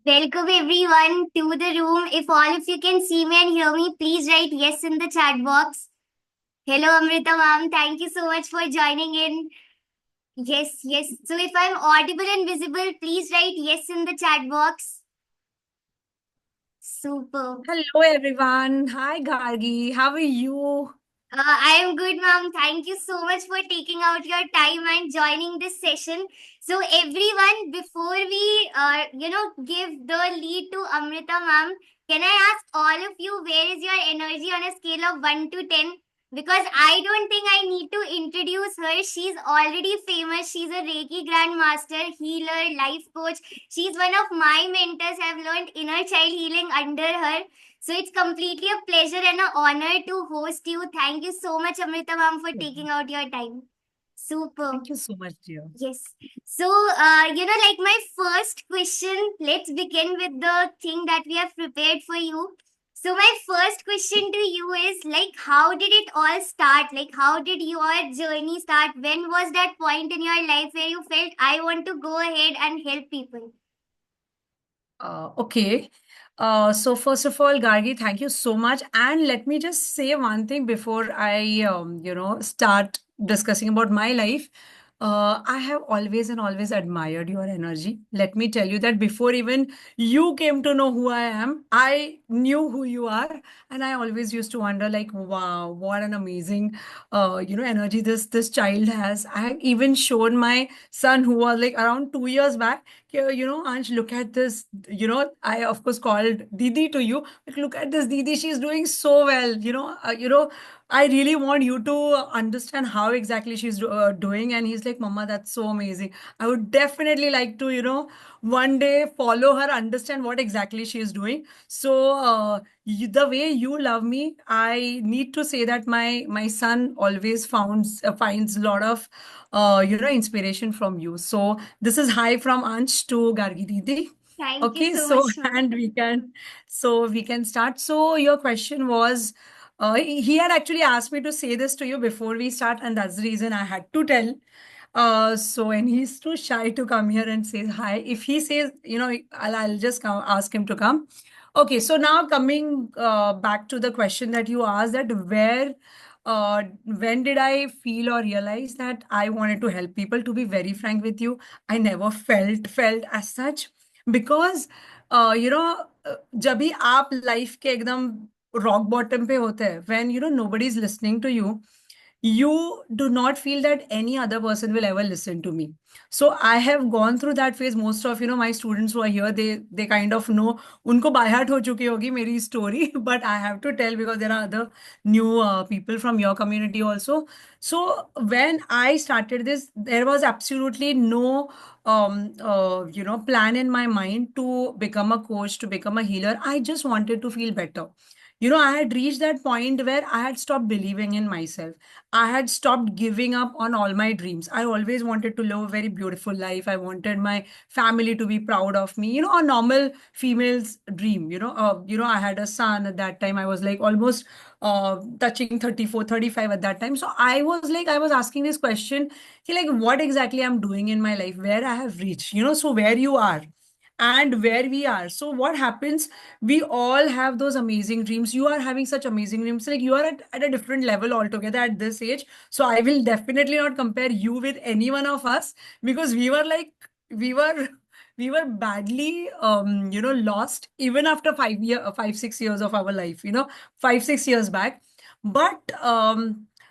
Welcome everyone to the room. If all of you can see me and hear me, please write yes in the chat box. Hello Amrita ma'am, thank you so much for joining in. Yes, yes. So if I'm audible and visible, please write yes in the chat box. Super. Hello everyone. Hi Gargi. How are you? I am good, ma'am. Thank you so much for taking out your time and joining this session. So, everyone, before we, give the lead to Amrita, ma'am, can I ask all of you where is your energy on a scale of 1 to 10? Because I don't think I need to introduce her. She's already famous. She's a Reiki grandmaster, healer, life coach. She's one of my mentors. I've learned inner child healing under her. So it's completely a pleasure and an honor to host you. Thank you so much, Amrita ma'am, for taking Mhm. out your time. Super. Thank you so much, dear. Yes. So, like my first question, let's begin with the thing that we have prepared for you. So, my first question to you is like, how did it all start? Like, how did your journey start? When was that point in your life where you felt, I want to go ahead and help people? Okay. So first of all, Gargi, thank you so much. And let me just say one thing before I start discussing about my life. I have always and always admired your energy. Let me tell you that before even you came to know who I am, I knew who you are, and I always used to wonder, like, wow, what an amazing, energy this child has. I have even shown my son, who was like around 2 years back. Ansh, look at this. I of course called Didi to you, but look at this Didi. She's doing so well. I really want you to understand how exactly she's doing. And he's like, Mama, that's so amazing. I would definitely like to, one day follow her, understand what exactly she is doing. So, the way you love me, I need to say that my son always finds a lot of, inspiration from you. So this is hi from Ansh to Gargi Didi. Thank you Okay, so so much, ma'am. and we can start. So your question was, he had actually asked me to say this to you before we start, and that's the reason I had to tell. And he's too shy to come here and say hi. If he says, I'll just ask him to come. Okay, so now coming back to the question that you asked, that when did I feel or realize that I wanted to help people? To be very frank with you, I never felt as such, because जब भी आप life के एकदम rock bottom पे होते हैं, when nobody is listening to you, you do not feel that any other person will ever listen to me. So I have gone through that phase. Most of my students who are here, they kind of know, उनको by heart हो चुकी होगी मेरी story. But I have to tell because there are other new people from your community also. So when I started this, there was absolutely no plan in my mind to become a coach, to become a healer. I just wanted to feel better. I had reached that point where I had stopped believing in myself. I had stopped giving up on all my dreams. I always wanted to live a very beautiful life. I wanted my family to be proud of me. A normal female's dream. I had a son at that time. I was like almost touching 34, 35 at that time. So I was asking this question, like, what exactly I'm doing in my life, where I have reached. So where you are and where we are. So what happens, we all have those amazing dreams. You are having such amazing dreams, like you are at a different level altogether at this age. So I will definitely not compare you with any one of us, because we were we were badly lost even after 5 6 years of our life, 5 6 years back. But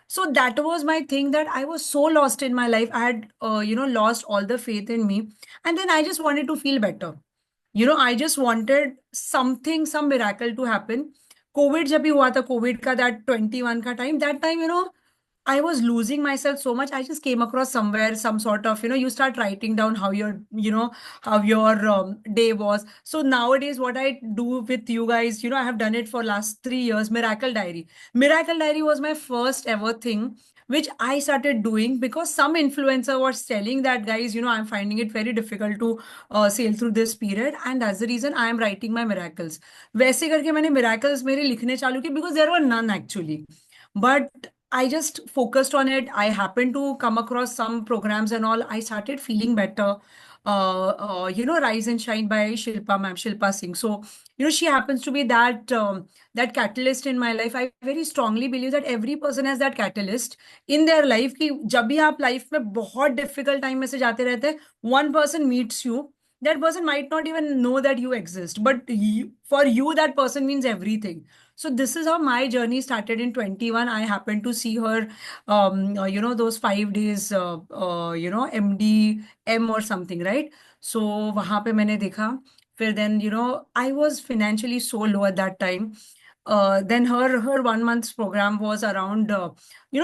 so that was my thing, that I was so lost in my life. I had lost all the faith in me, and then I just wanted to feel better. I just wanted something, some miracle to happen. COVID जब भी हुआ था, COVID का that 21 का time, that time, I was losing myself so much. I just came across somewhere some sort of, you start writing down how your day was. So nowadays, what I do with you guys, I have done it for last 3 years. Miracle Diary. Miracle Diary was my first ever thing, which I started doing because some influencer was telling that, guys, I'm finding it very difficult to sail through this period, and that's the reason I am writing my miracles. वैसे करके मैंने miracles मेरे लिखने चालू किए, because there were none actually. But I just focused on it. I happened to come across some programs and all. I started feeling better. Rise and Shine by Shilpa ma'am, Shilpa Singh. So, she happens to be that catalyst in my life. I very strongly believe that every person has that catalyst in their life. कि जब भी आप life में बहुत difficult time में से जाते रहते हैं, one person meets you. That person might not even know that you exist, but for you, that person means everything. So this is how my journey started in 21. I happened to see her, those 5 days, MDM or something, right? So वहाँ पे मैंने देखा. फिर then, I was financially so low at that time. Then her 1 month's program was around,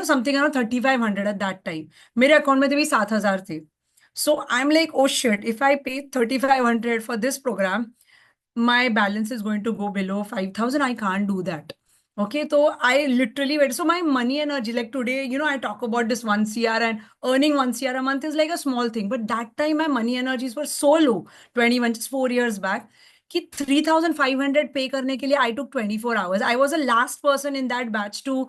something around 3,500 at that time. मेरे account में थे भी 7,000 थे. So I'm like, oh shit, if I pay 3,500 for this program, my balance is going to go below 5,000. I can't do that. Okay, so I literally wait. So my money energy, like today, I talk about this 1 CR and earning 1 CR a month is like a small thing. But that time my money energies were so low, 21, just 4 years back. कि 3,500 पे करने के लिए I took 24 hours. I was the last person in that batch to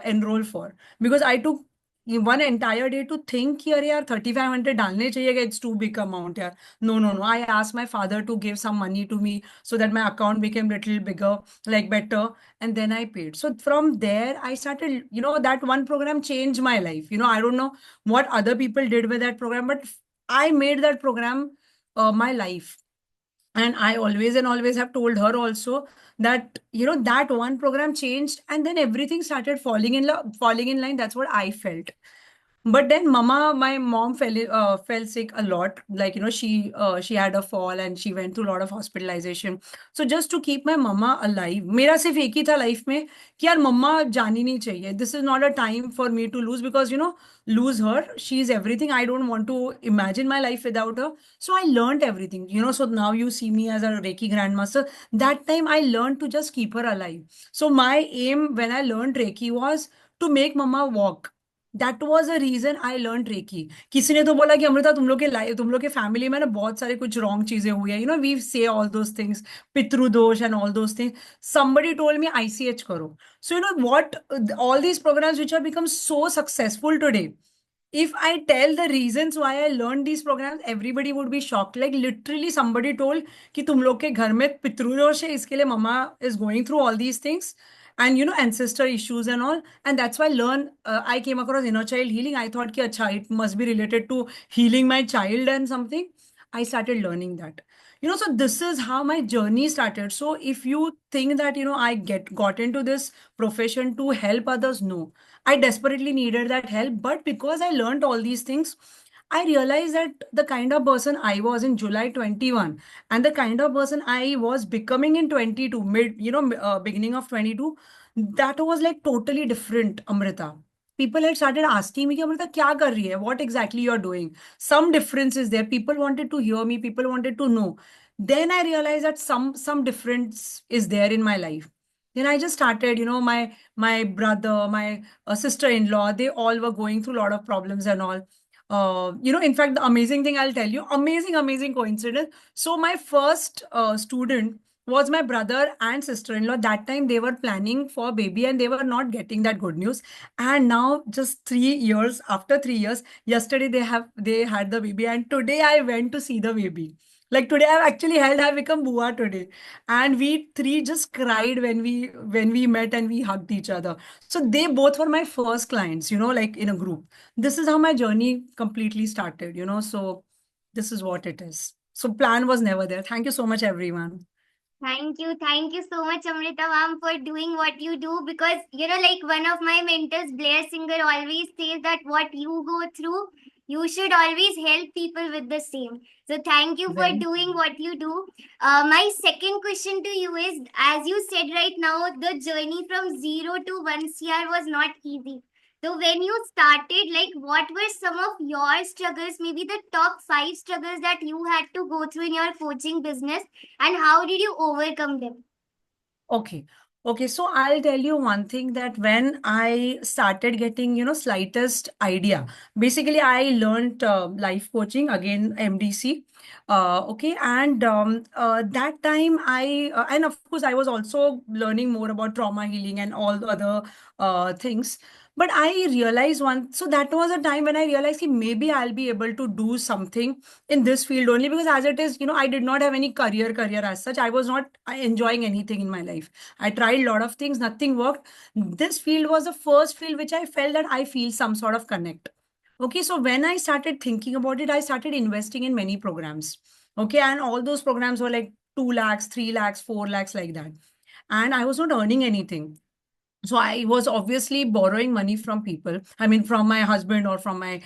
enroll for, because I took one entire day to think कि अरे यार 3,500 डालने चाहिए, it's too big amount यार. No. I asked my father to give some money to me so that my account became little bigger, like better. And then I paid. So from there, I started, that one program changed my life. I don't know what other people did with that program, but I made that program my life. And I always and always have told her also that, that one program changed and then everything started falling in line. That's what I felt. But then my mom fell sick a lot. Like, she had a fall and she went through a lot of hospitalization. So just to keep my mama alive, मेरा सिर्फ एक ही था life में कि यार मम्मा जानी नहीं चाहिए. This is not a time for me to lose, because, lose her. She is everything. I don't want to imagine my life without her. So I learned everything, so now you see me as a Reiki grandmaster. That time I learned to just keep her alive. So my aim when I learned Reiki was to make mama walk. That was a reason I learn reiki. किसी ने तो बोला कि अमृता, तुम लोग के life, तुम लोग के फैमिली में ना बहुत सारे कुछ रॉन्ग चीजें हुई है, we say all those things, पितृदोष and all those things. Somebody told me ICH करो. So what, all these programmes which have become so successful today, if I tell the reasons why I learned these programs, everybody would be shocked. Like literally somebody told कि तुम लोग के घर में पितृदोष है, इसके लिए mama is going through all these things, and ancestor issues and all. And that's why I came across inner child healing. I thought कि अच्छा, it must be related to healing my child and something. I started learning that. So this is how my journey started. So if you think that, I got into this profession to help others, no. I desperately needed that help. But because I learned all these things, I realized that the kind of person I was in July 21 and the kind of person I was becoming in 22, beginning of 22, that was like totally different, Amrita. People had started asking me, Amrita, kya kar rahi hai? What exactly you're doing? Some differences there. People wanted to hear me. People wanted to know. Then I realized that some difference is there in my life. Then I just started, my brother, my sister-in-law, they all were going through a lot of problems and all. In fact, the amazing thing I'll tell you, amazing coincidence. So my first student was my brother and sister-in-law. That time they were planning for baby and they were not getting that good news. And now just 3 years, after 3 years, yesterday they had the baby, and today I went to see the baby. Like today I've become Bua today. And we three just cried when we met and we hugged each other. So they both were my first clients, like in a group. This is how my journey completely started, so this is what it is. So plan was never there. Thank you so much, everyone. Thank you so much, Amrita ma'am, for doing what you do. Because, like one of my mentors, Blair Singer, always says that what you go through, you should always help people with the same. So, thank you for Very doing what you do. My second question to you is, as you said right now, the journey from 0 to 1 CR was not easy. So when you started, like what were some of your struggles, maybe the top 5 struggles that you had to go through in your coaching business, and how did you overcome them? Okay. Okay, so I'll tell you one thing that when I started getting, slightest idea, basically I learned life coaching again, MDC. Okay, and that time and of course, I was also learning more about trauma healing and all the other things. But I realized so that was a time when I realized that maybe I'll be able to do something in this field only because as it is, I did not have any career as such. I was not enjoying anything in my life. I tried a lot of things, nothing worked. This field was the first field which I felt that I feel some sort of connect. Okay, so when I started thinking about it, I started investing in many programs. Okay, and all those programs were like 2 lakhs, 3 lakhs, 4 lakhs, like that. And I was not earning anything. So I was obviously borrowing money from people, I mean, from my husband or from my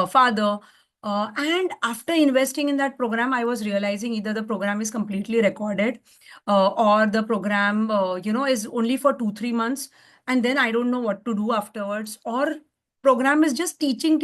father. And after investing in that program, I was realizing either the program is completely recorded or the program, is only for 2, 3 months. And then I don't know what to do afterwards. Or program is just teaching,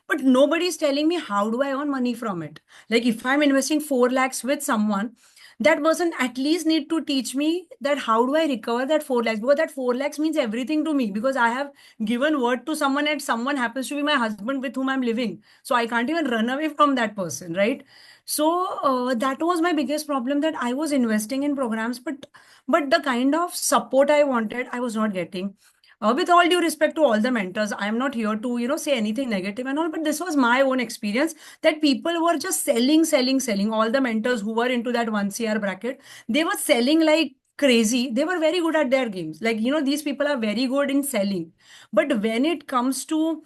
but nobody's telling me how do I earn money from it. Like if I'm investing 4 lakhs with someone, that person at least need to teach me that how do I recover that 4 lakhs, because that 4 lakhs means everything to me, because I have given word to someone and someone happens to be my husband with whom I'm living. So I can't even run away from that person, right? So that was my biggest problem, that I was investing in programs, but the kind of support I wanted, I was not getting. With all due respect to all the mentors, I am not here to, say anything negative and all, but this was my own experience that people were just selling. All the mentors who were into that 1 CR bracket, they were selling like crazy. They were very good at their games. Like, these people are very good in selling. But when it comes to,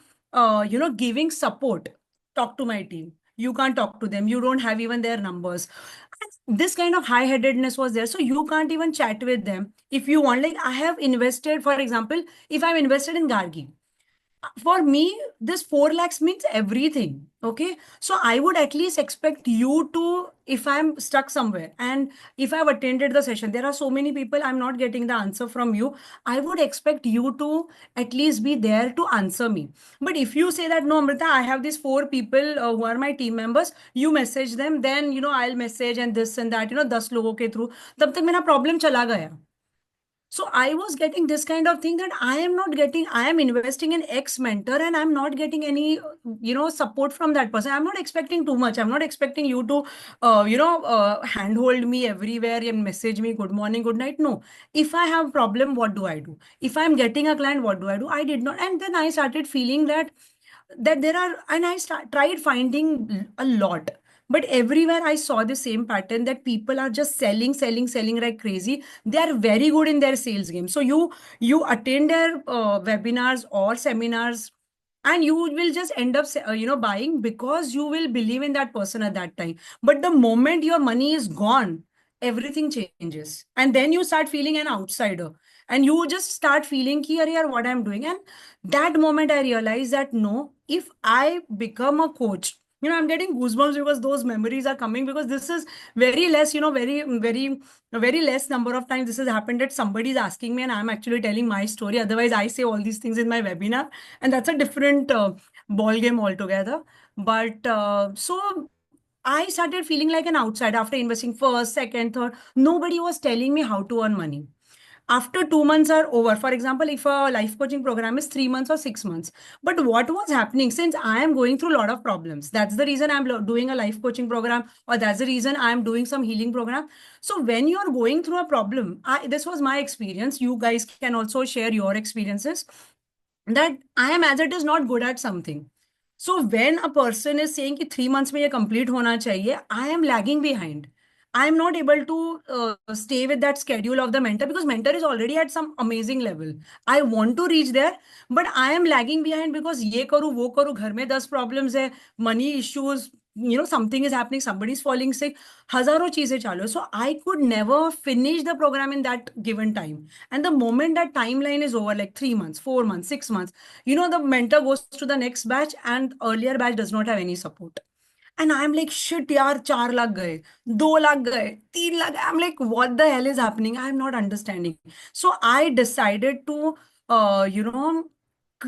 giving support, talk to my team. You can't talk to them. You don't have even their numbers. This kind of high-headedness was there. So you can't even chat with them. If you want, like I have invested, for example, if I'm invested in Gargi, for me, this 4 lakhs means everything. Okay. So I would at least expect you to, if I'm stuck somewhere and if I've attended the session, there are so many people, I'm not getting the answer from you. I would expect you to at least be there to answer me. But if you say that, no, Amrita, I have these 4 people who are my team members, you message them, then, I'll message and this and that, 10 लोगों के through, तब तक मेरा problem चला गया. So I was getting this kind of thing that I am investing in X mentor and I'm not getting any, support from that person. I'm not expecting too much. I'm not expecting you to, handhold me everywhere and message me, good morning, good night. No. If I have problem, what do I do? If I'm getting a client, what do I do? I did not. And then I started feeling that there are, and tried finding a lot, but everywhere I saw the same pattern, that people are just selling like crazy. They are very good in their sales game. So you attend their webinars or seminars, and you will just end up buying because you will believe in that person at that time. But the moment your money is gone, everything changes, and then you start feeling an outsider, and you just start feeling ki, "Arey yaar, what I'm doing." And that moment I realized that no, if I become a coach, I'm getting goosebumps because those memories are coming, because this is very less, very less number of times this has happened that somebody is asking me and I'm actually telling my story. Otherwise, I say all these things in my webinar, and that's a different ball game altogether. But so I started feeling like an outsider after investing first, second, third. Nobody was telling me how to earn money. After 2 months are over, for example, if a life coaching program is 3 months or 6 months, but what was happening, since I am going through a lot of problems, that's the reason I'm doing a life coaching program, or that's the reason I'm doing some healing program. So when you're going through a problem, this was my experience, you guys can also share your experiences, that I am as it is not good at something. So when a person is saying कि 3 months में ये complete होना चाहिए, I am lagging behind. I am not able to stay with that schedule of the mentor, because mentor is already at some amazing level. I want to reach there, but I am lagging behind because ये करूँ वो करूँ, घर में 10 problems है, money issues, something is happening, somebody is falling sick, हजारों चीजें चालू है. So I could never finish the program in that given time. And the moment that timeline is over, like 3 months, 4 months, 6 months, the mentor goes to the next batch and earlier batch does not have any support. And I'm like, shit, yaar, 4 lakh gaye, 2 lakh gaye, 3 lakh. I'm like, what the hell is happening? I'm not understanding. So I decided to, uh, you know,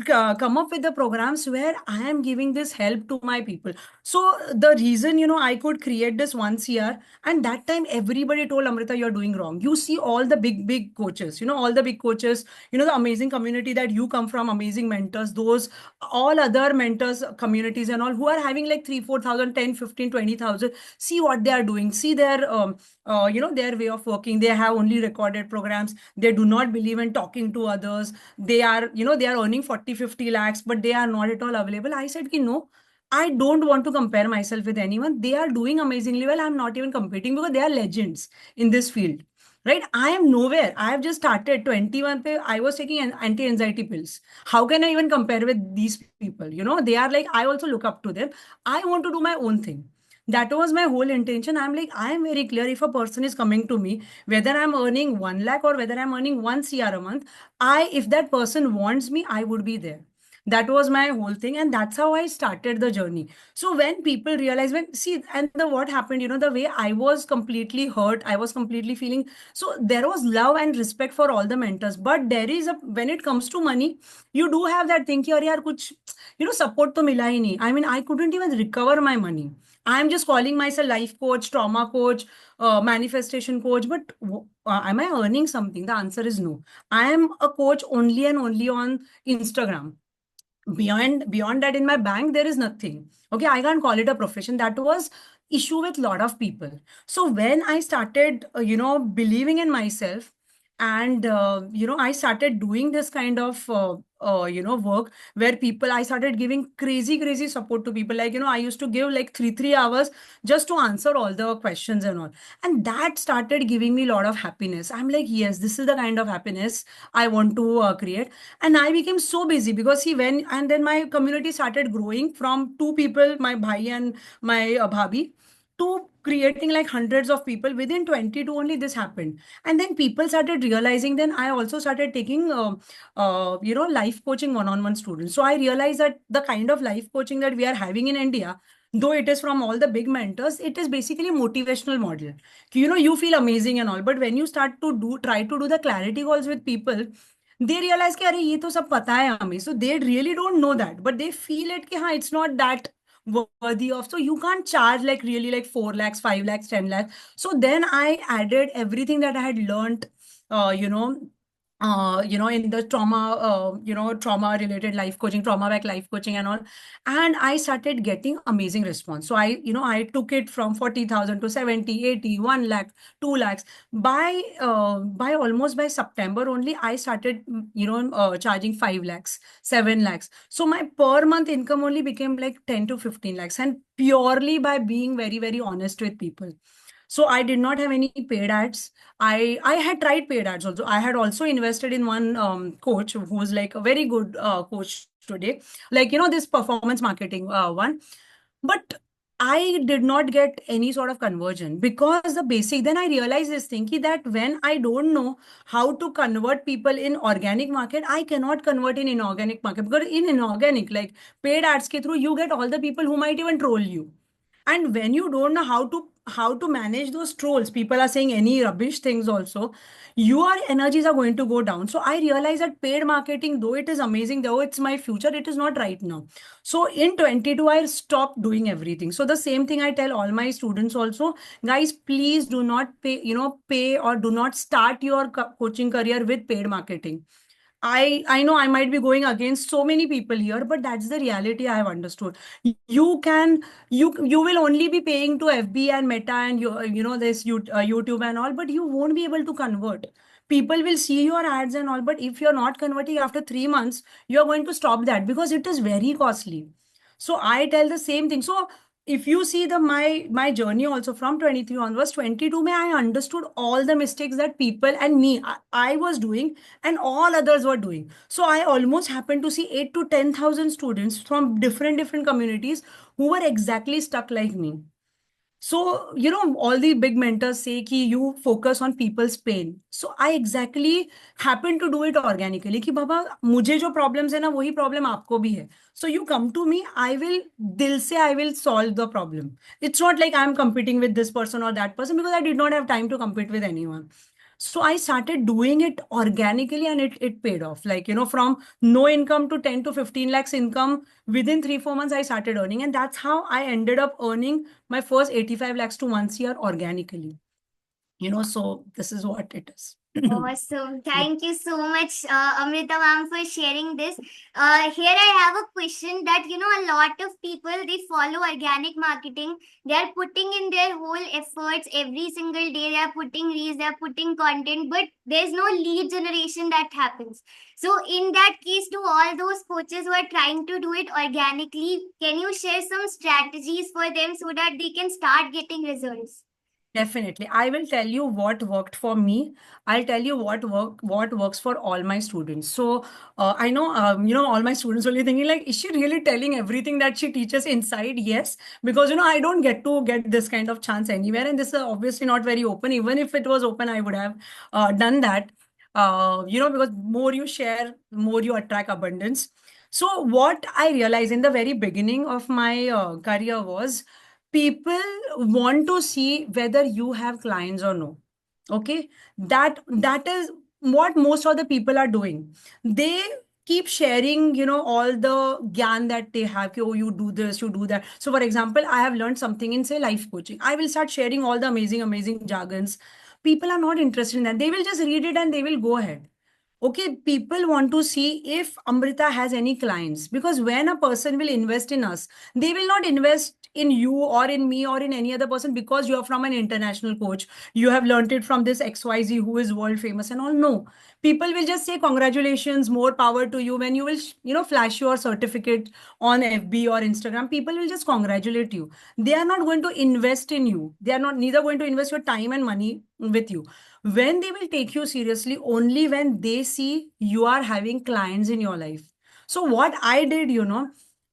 come up with the programs where I am giving this help to my people. So the reason, I could create this once year, and that time everybody told Amrita, you're doing wrong. You see all the big coaches, all the big coaches, the amazing community that you come from, amazing mentors, those all other mentors, communities and all who are having like 3, 4,000, 10, 15, 20,000. See what they are doing. See their, their way of working. They have only recorded programs. They do not believe in talking to others. They are, they are earning 40, 50 lakhs, but they are not at all available. I said, ki, no, I don't want to compare myself with anyone. They are doing amazingly well. I'm not even competing because they are legends in this field. Right? I am nowhere. I have just started 21. I was taking anti-anxiety pills. How can I even compare with these people? They are like, I also look up to them. I want to do my own thing. That was my whole intention. I'm like, I am very clear if a person is coming to me, whether I'm earning 1 lakh or whether I'm earning 1 CR a month, if that person wants me, I would be there. That was my whole thing. And that's how I started the journey. So when people realize, see, and what happened, the way I was completely hurt, I was completely feeling, so there was love and respect for all the mentors. But there is when it comes to money, you do have that thing, ki, "Aare yaar, kuch, support to mila hi nahi." I mean, I couldn't even recover my money. I'm just calling myself life coach, trauma coach, manifestation coach, but am I earning something? The answer is no. I am a coach only and only on Instagram. Beyond that, in my bank there is nothing. Okay, I can't call it a profession. That was issue with lot of people. So when I started, believing in myself, and I started doing this kind of work where people, I started giving crazy support to people. Like, I used to give like 3 hours just to answer all the questions and all. And that started giving me a lot of happiness. I'm like, yes, this is the kind of happiness I want to create. And I became so busy because see, when and then my community started growing from 2 people, my bhai and my bhabi, to creating like hundreds of people. Within 22 only this happened. And then people started realizing. Then I also started taking life coaching one-on-one students. So I realized that the kind of life coaching that we are having in India, though it is from all the big mentors, it is basically a motivational model. You feel amazing and all, but when you start to try to do the clarity calls with people, they realize कि अरे ये तो सब पता है हमें. So they really don't know that, but they feel it कि हाँ, it's not that worthy of. So you can't charge like really like 4 lakhs, 5 lakhs, 10 lakhs. So then I added everything that I had learned, in the trauma, trauma related life coaching, trauma back life coaching and all. And I started getting amazing response. So I took it from 40,000 to 70, 80, 1 lakh, 2 lakhs. By almost by September only, I started, charging 5 lakhs, 7 lakhs. So my per month income only became like 10 to 15 lakhs, and purely by being very honest with people. So I did not have any paid ads. I had tried paid ads also. I had also invested in one coach who was like a very good coach today, like this performance marketing one. But I did not get any sort of conversion because the basic. Then I realized this thing that when I don't know how to convert people in organic market, I cannot convert in inorganic market. Because in inorganic, like paid ads ke through, you get all the people who might even troll you. And when you don't know how to manage those trolls, people are saying any rubbish things also, your energies are going to go down. So I realize that paid marketing, though it is amazing, though it's my future, it is not right now. So in 22 I stopped doing everything. So the same thing I tell all my students also, guys, please do not pay or do not start your coaching career with paid marketing. I know I might be going against so many people here, but that's the reality I have understood. You can you will only be paying to FB and Meta and this YouTube and all, but you won't be able to convert. People will see your ads and all, but if you're not converting after 3 months, you're going to stop that because it is very costly. So I tell the same thing. So if you see my journey also from 23 onwards, 22 may I understood all the mistakes that people and me I was doing and all others were doing. So I almost happened to see 8 to 10,000 students from different communities who were exactly stuck like me. So, all the big mentors say कि you focus on people's pain. So I exactly happen to do it organically कि बाबा मुझे जो problems है ना वही problem आपको भी है. So you come to me, दिल से I will solve the problem. It's not like I'm competing with this person or that person because I did not have time to compete with anyone. So I started doing it organically and it paid off. Like, from no income to 10 to 15 lakhs income within 3, 4 months, I started earning. And that's how I ended up earning my first 85 lakhs to 1 crore organically. So this is what it is. Awesome. Yep. Thank you so much, Amrita ma'am, for sharing this. Here I have a question that, a lot of people, they follow organic marketing. They are putting in their whole efforts every single day. They are putting reels, they are putting content, but there's no lead generation that happens. So in that case, to all those coaches who are trying to do it organically, can you share some strategies for them so that they can start getting results? Definitely. I will tell you what worked for me. I'll tell you what works for all my students. So I know all my students will be thinking like, is she really telling everything that she teaches inside? Yes, because I don't get this kind of chance anywhere, and this is obviously not very open. Even if it was open, I would have done that. Because more you share, more you attract abundance. So what I realized in the very beginning of my career was people want to see whether you have clients or no. Okay, that is what most of the people are doing. They keep sharing all the gyan that they have. Oh, you do this, you do that. So for example, I have learned something in, say, life coaching. I will start sharing all the amazing jargons. People are not interested in that. They will just read it and they will go ahead. Okay, people want to see if Amrita has any clients, because when a person will invest in us, they will not invest in you or in me or in any other person because you are from an international coach. You have learned it from this XYZ who is world famous and all. No, people will just say congratulations, more power to you. When you will, flash your certificate on FB or Instagram, people will just congratulate you. They are not going to invest in you. They are not neither going to invest your time and money with you. When they will take you seriously, only when they see you are having clients in your life. So what I did,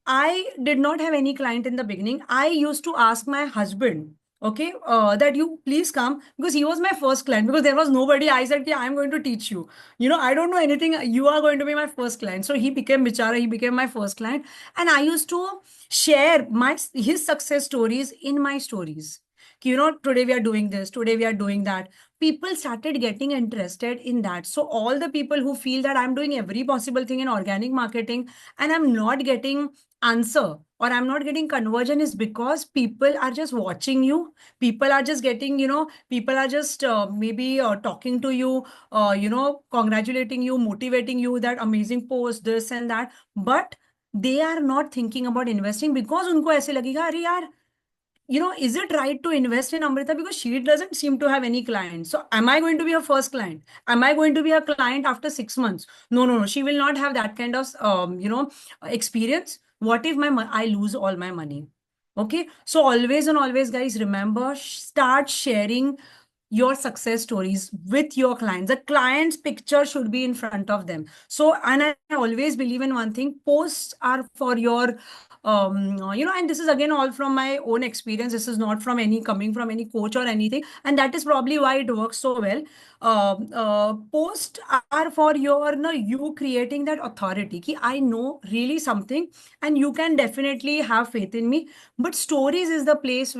I did not have any client in the beginning. I used to ask my husband, okay, that you please come, because he was my first client, because there was nobody. I said, yeah, I'm going to teach you. I don't know anything. You are going to be my first client. So he became Bichara, he became my first client. And I used to share his success stories in my stories. Today we are doing this, today we are doing that. People started getting interested in that. So all the people who feel that I'm doing every possible thing in organic marketing and I'm not getting answer or I'm not getting conversion is because people are just watching you. People are just getting, people are just maybe talking to you, congratulating you, motivating you, that amazing post, this and that. But they are not thinking about investing because उनको ऐसे लगेगा अरे यार, is it right to invest in Amrita because she doesn't seem to have any clients? So, am I going to be her first client? Am I going to be her client after 6 months? No, no, no. She will not have that kind of, experience. What if I lose all my money? Okay. So, always and always, guys, remember, start sharing your success stories with your clients. The client's picture should be in front of them. So, and I always believe in one thing: posts are for your and this is again all from my own experience. This is not from any coming from any coach or anything, and that is probably why it works so well. Posts are for your, you creating that authority ki I know really something and you can definitely have faith in me. But stories are the place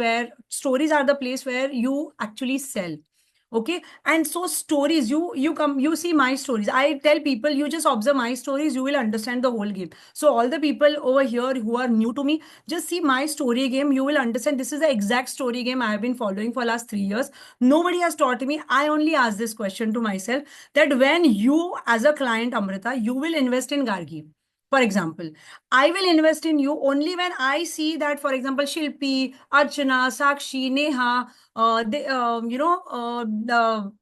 where you actually sell. Okay, and so stories, you come, you see my stories. I tell people, you just observe my stories, you will understand the whole game. So all the people over here who are new to me, just see my story game, you will understand this is the exact story game I have been following for last 3 years. Nobody has taught me. I only ask this question to myself, that when you as a client, Amrita, you will invest in Gargi, for example, I will invest in you only when I see that, for example, Shilpi, Archana, Sakshi, Neha,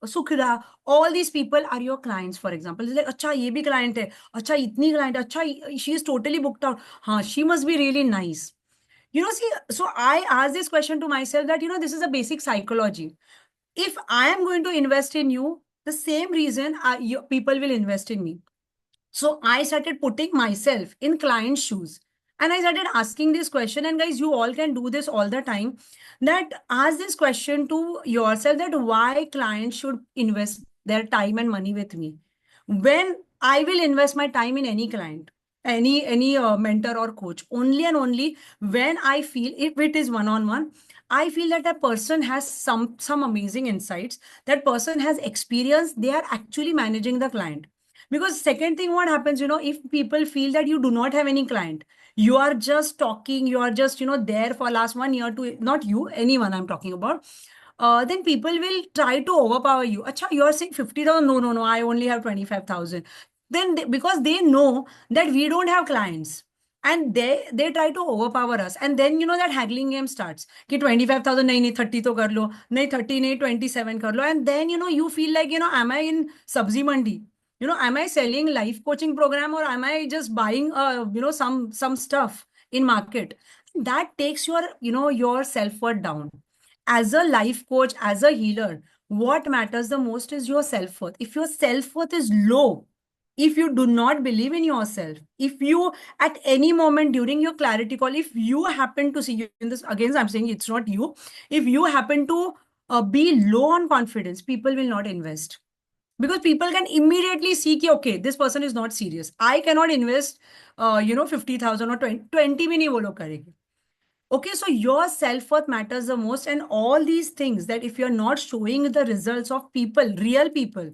Sukhra, all these people are your clients, for example. It's like, acha, ye bhi client hai, acha, itni client, acha, she is totally booked out. Haan, she must be really nice. See, so I ask this question to myself that, this is a basic psychology. If I am going to invest in you, the same reason people will invest in me. So I started putting myself in client's shoes. And I started asking this question. And guys, you all can do this all the time. That ask this question to yourself, that why clients should invest their time and money with me. When I will invest my time in any client. any mentor or coach. Only and only when I feel, if it is one on one, I feel that that person has some amazing insights, that person has experience, they are actually managing the client. Because second thing, what happens, if people feel that you do not have any client, you are just talking, you are just there for last 1 year to, not you, anyone I'm talking about, then people will try to overpower you. Acha, you are saying 50,000? No, no, no, I only have 25,000. Then because they know that we don't have clients, and they try to overpower us, and then that haggling game starts. Ki 25,000 nahi, nahi 30 to kar lo, nahi 30 nahi 27 kar lo, and then you feel like, am I in sabzi mandi? Am I selling life coaching program, or am I just buying some stuff in market? That takes your self-worth down. As a life coach, as a healer, what matters the most is your self-worth. If your self-worth is low, if you do not believe in yourself, if you at any moment during your clarity call, if you happen to see you in this, again I'm saying it's not you, if you happen to be low on confidence, people will not invest. Because people can immediately see ki, okay, this person is not serious, I cannot invest 50,000 or 20 भी नहीं वो लोग करेंगे. Okay, so your self-worth matters the most, and all these things, that if you're not showing the results of people, real people,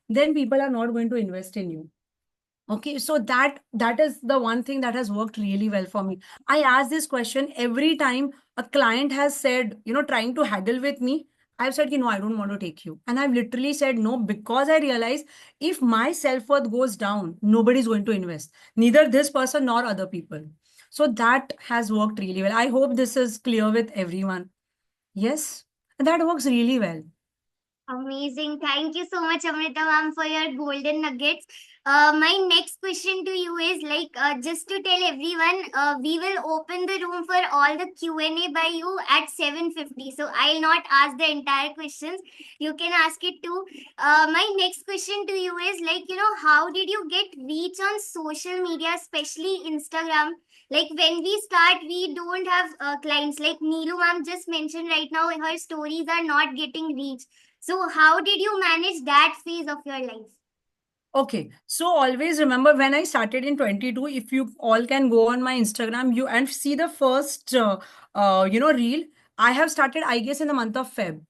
then people are not going to invest in you. Okay, so that is the one thing that has worked really well for me. I ask this question every time a client has said, trying to haggle with me. I've said, no, I don't want to take you. And I've literally said no, because I realize if my self-worth goes down, nobody's going to invest. Neither this person nor other people. So that has worked really well. I hope this is clear with everyone. Yes, that works really well. Amazing. Thank you so much, Amrita ma'am, for your golden nuggets. My next question to you is like, just to tell everyone, we will open the room for all the Q&A by you at 7:50. So I'll not ask the entire questions. You can ask it too. My next question to you is like, how did you get reach on social media, especially Instagram? Like when we start, we don't have clients. Like Neelu ma'am just mentioned right now, her stories are not getting reach. So, how did you manage that phase of your life? Okay, so always remember when I started in 22, if you all can go on my Instagram, you and see the first, reel. I have started, I guess, in the month of Feb.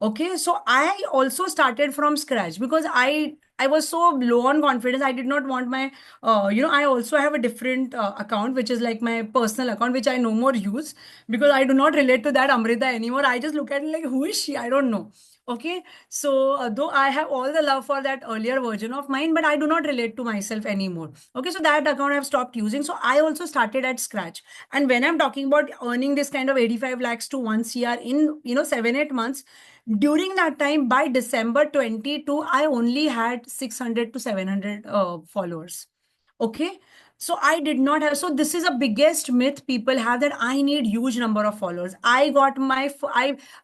Okay, so I also started from scratch because I was so low on confidence. I did not want my, I also have a different account, which is like my personal account, which I no more use because I do not relate to that Amrita anymore. I just look at it like, who is she? I don't know. Okay, so though I have all the love for that earlier version of mine, but I do not relate to myself anymore. Okay, so that account I've stopped using. So I also started at scratch. And when I'm talking about earning this kind of 85 lakhs to 1 CR in 7-8 months, during that time by December 22, I only had 600 to 700 followers. Okay, so I did not have, so this is a biggest myth people have, that I need huge number of followers. I got my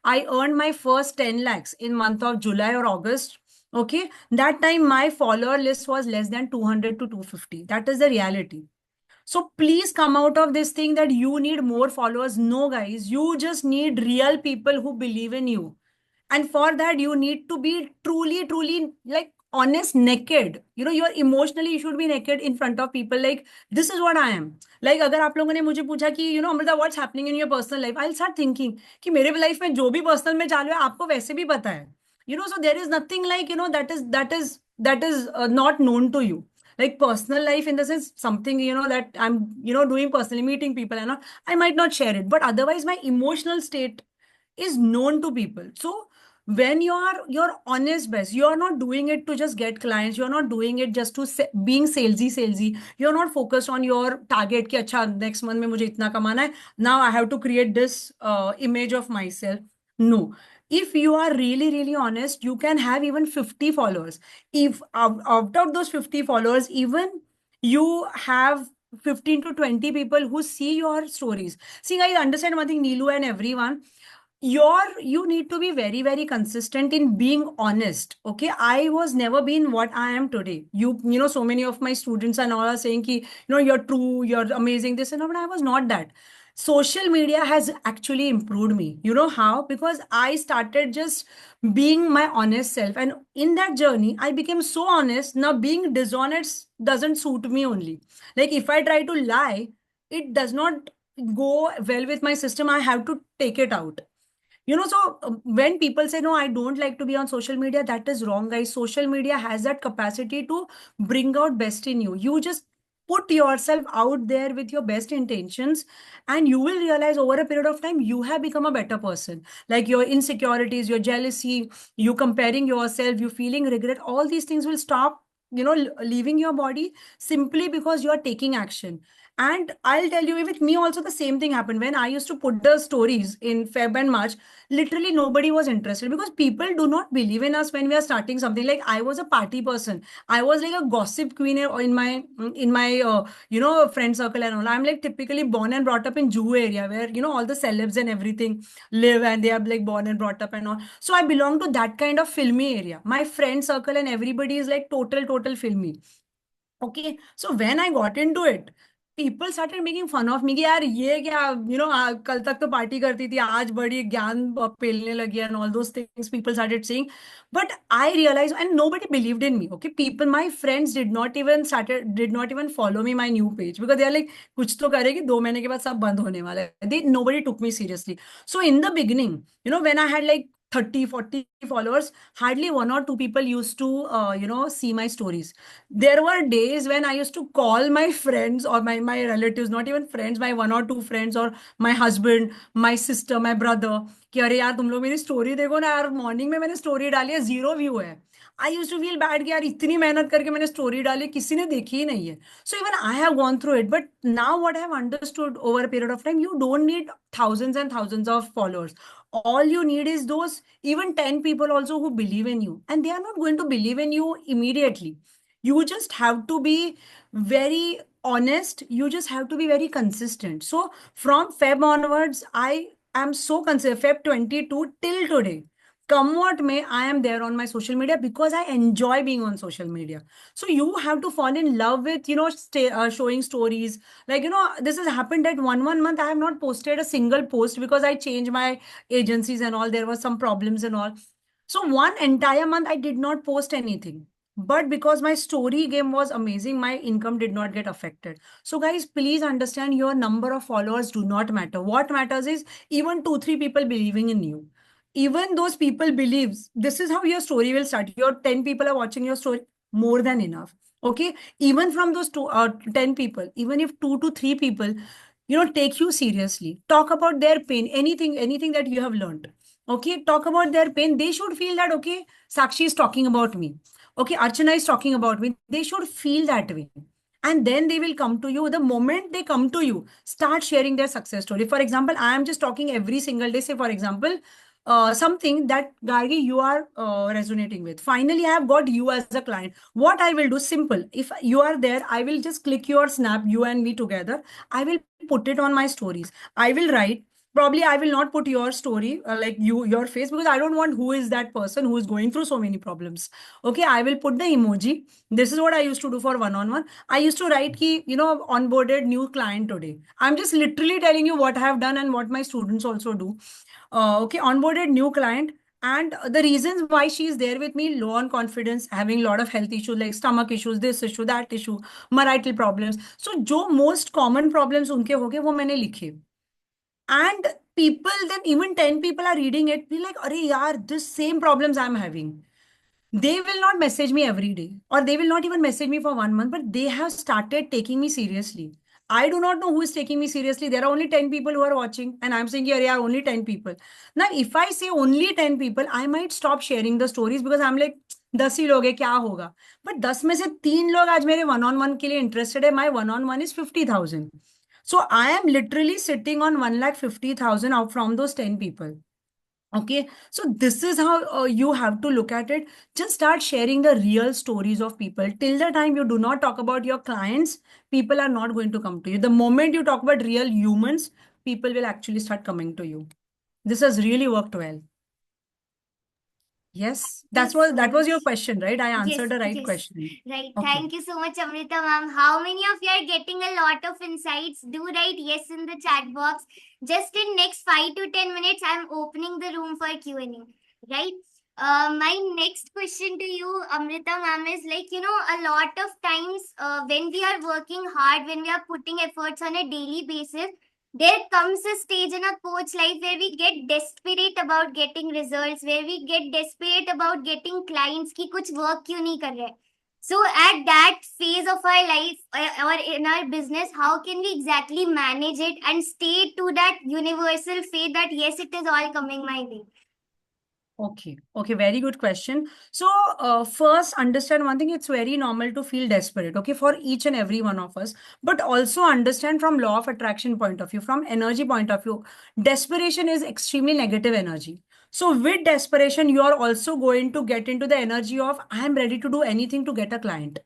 I earned my first 10 lakhs in month of July or August. Okay, that time my follower list was less than 200 to 250. That is the reality. So please come out of this thing that you need more followers. No, guys, you just need real people who believe in you. And for that, you need to be truly, truly like honest, naked. You're emotionally, you should be naked in front of people. Like, this is what I am. Like, अगर आप लोगों ने मुझे पूछा कि Amrita, what's happening in your personal life? I'll start thinking कि मेरे life में जो भी personal में चालू है आपको वैसे भी पता है. So there is nothing like that is not known to you. Like personal life in the sense something that I'm doing personally, meeting people and all, I might not share it, but otherwise my emotional state is known to people. So when you're your honest best, you're not doing it to just get clients, you're not doing it just to being salesy, you're not focused on your target ki acha next month mein mujhe itna kamana hai, now I have to create this image of myself. No, if you are really really honest, you can have even 50 followers. If out of those 50 followers, even you have 15 to 20 people who see your stories. See guys, understand one thing, Neelu and everyone, you need to be very, very consistent in being honest. Okay, I was never been what I am today. You know, so many of my students and all are saying ki, you're true, you're amazing, this and all, but I was not that. Social media has actually improved me. You know how? Because I started just being my honest self, and in that journey I became so honest. Now being dishonest doesn't suit me. Only like if I try to lie, it does not go well with my system. I have to take it out. When people say, no, I don't like to be on social media, that is wrong, guys. Social media has that capacity to bring out best in you. You just put yourself out there with your best intentions, and you will realize over a period of time, you have become a better person. Like your insecurities, your jealousy, you comparing yourself, you feeling regret, all these things will stop, leaving your body, simply because you are taking action. And I'll tell you, with me also the same thing happened. When I used to put the stories in Feb and March, literally nobody was interested, because people do not believe in us when we are starting something. Like I was a party person. I was like a gossip queen in my friend circle and all. I'm like typically born and brought up in Juhu area, where all the celebs and everything live, and they are like born and brought up and all. So I belong to that kind of filmy area. My friend circle and everybody is like total filmy. Okay, so when I got into it, people started making fun of me कि यार ये क्या, कल तक तो party करती थी, आज बड़ी ज्ञान पेलने लगी, and all those things people started saying. But I realized, and nobody believed in me. Okay, people, my friends did not even follow me my new page, because they are like, कुछ तो करेगी, 2 महीने के बाद सब बंद होने वाला है. They Nobody took me seriously. So in the beginning, when I had like 30-40 followers, hardly one or two people used to see my stories. There were days when I used to call my friends or my relatives, not even friends, my one or two friends, or my husband, my sister, my brother, कि अरे यार तुम लोग मेरी story देखो ना यार, morning में मैंने स्टोरी डाली है, 0 व्यू है. आई यूज टू फील बैड कि यार इतनी मेहनत करके मैंने स्टोरी डाली, किसी ने देखी ही नहीं है. So even I have gone through it, but now what I have understood over a period of time, you don't need thousands and thousands of followers. All you need is those even 10 people also who believe in you, and they are not going to believe in you immediately. You just have to be very honest. You just have to be very consistent. So from Feb onwards, I am so consistent. Feb 22 till today, come what may, I am there on my social media because I enjoy being on social media. So you have to fall in love with showing stories. Like this has happened that one month I have not posted a single post because I changed my agencies and all. There were some problems and all. So one entire month I did not post anything. But because my story game was amazing, my income did not get affected. So guys, please understand, your number of followers do not matter. What matters is even 2-3 people believing in you. Even those people believes, this is how your story will start. Your 10 people are watching your story, more than enough. Okay. Even from those 10 people, even if 2 to 3 people, take you seriously, talk about their pain, anything that you have learned. Okay, talk about their pain. They should feel that, okay, Sakshi is talking about me. Okay, Archana is talking about me. They should feel that way. And then they will come to you. The moment they come to you, start sharing their success story. For example, I am just talking every single day. Say, for example, something that Gargi you are resonating with. Finally, I have got you as a client. What I will do, simple. If you are there, I will just click your snap, you and me together. I will put it on my stories. I will write. Probably I will not put your story, like your face, because I don't want who is that person who is going through so many problems. Okay, I will put the emoji. This is what I used to do for one-on-one. I used to write ki, onboarded new client today. I'm just literally telling you what I have done and what my students also do. Okay, onboarded new client. And the reasons why she is there with me: low on confidence, having a lot of health issues like stomach issues, this issue, that issue, marital problems. So, जो most common problems उनके हो गए वो मैंने लिखे. And people, then even 10 people are reading it, be like, Arey yaar, this same problems I'm having. They will not message me every day, or they will not even message me for 1 month, but they have started taking me seriously. I do not know who is taking me seriously. There are only 10 people who are watching, and I'm saying, yeah, only 10 people. Now, if I say only 10 people, I might stop sharing the stories because I'm like, 10 ही लोग हैं, क्या होगा. But 10 में से 3 लोग आज मेरे one on one के लिए interested है. My one on one is 50,000. So I am literally sitting on 1,50,000 out from those 10 people. Okay, so this is how you have to look at it. Just start sharing the real stories of people. Till the time you do not talk about your clients, people are not going to come to you. The moment you talk about real humans, people will actually start coming to you. This has really worked well. Yes, Thank that you so was your much. question, right? I Yes, answered the right yes. question. Right. Okay. Thank you so much, Amrita ma'am. How many of you are getting a lot of insights? Do write yes in the chat box. Just in next 5 to 10 minutes, I'm opening the room for Q&A. Right. My next question to you, Amrita ma'am, is like, a lot of times when we are working hard, when we are putting efforts on a daily basis, there comes a stage in a coach life where we get desperate about getting results, where we get desperate about getting clients ki kuch work kyun nahi kar rahe. So at that phase of our life or in our business, how can we exactly manage it and stay to that universal faith that yes, it is all coming my way? Okay, okay, very good question. So, first, understand one thing, it's very normal to feel desperate, okay, for each and every one of us. But also understand from law of attraction point of view, from energy point of view, desperation is extremely negative energy. So, with desperation, you are also going to get into the energy of, I am ready to do anything to get a client.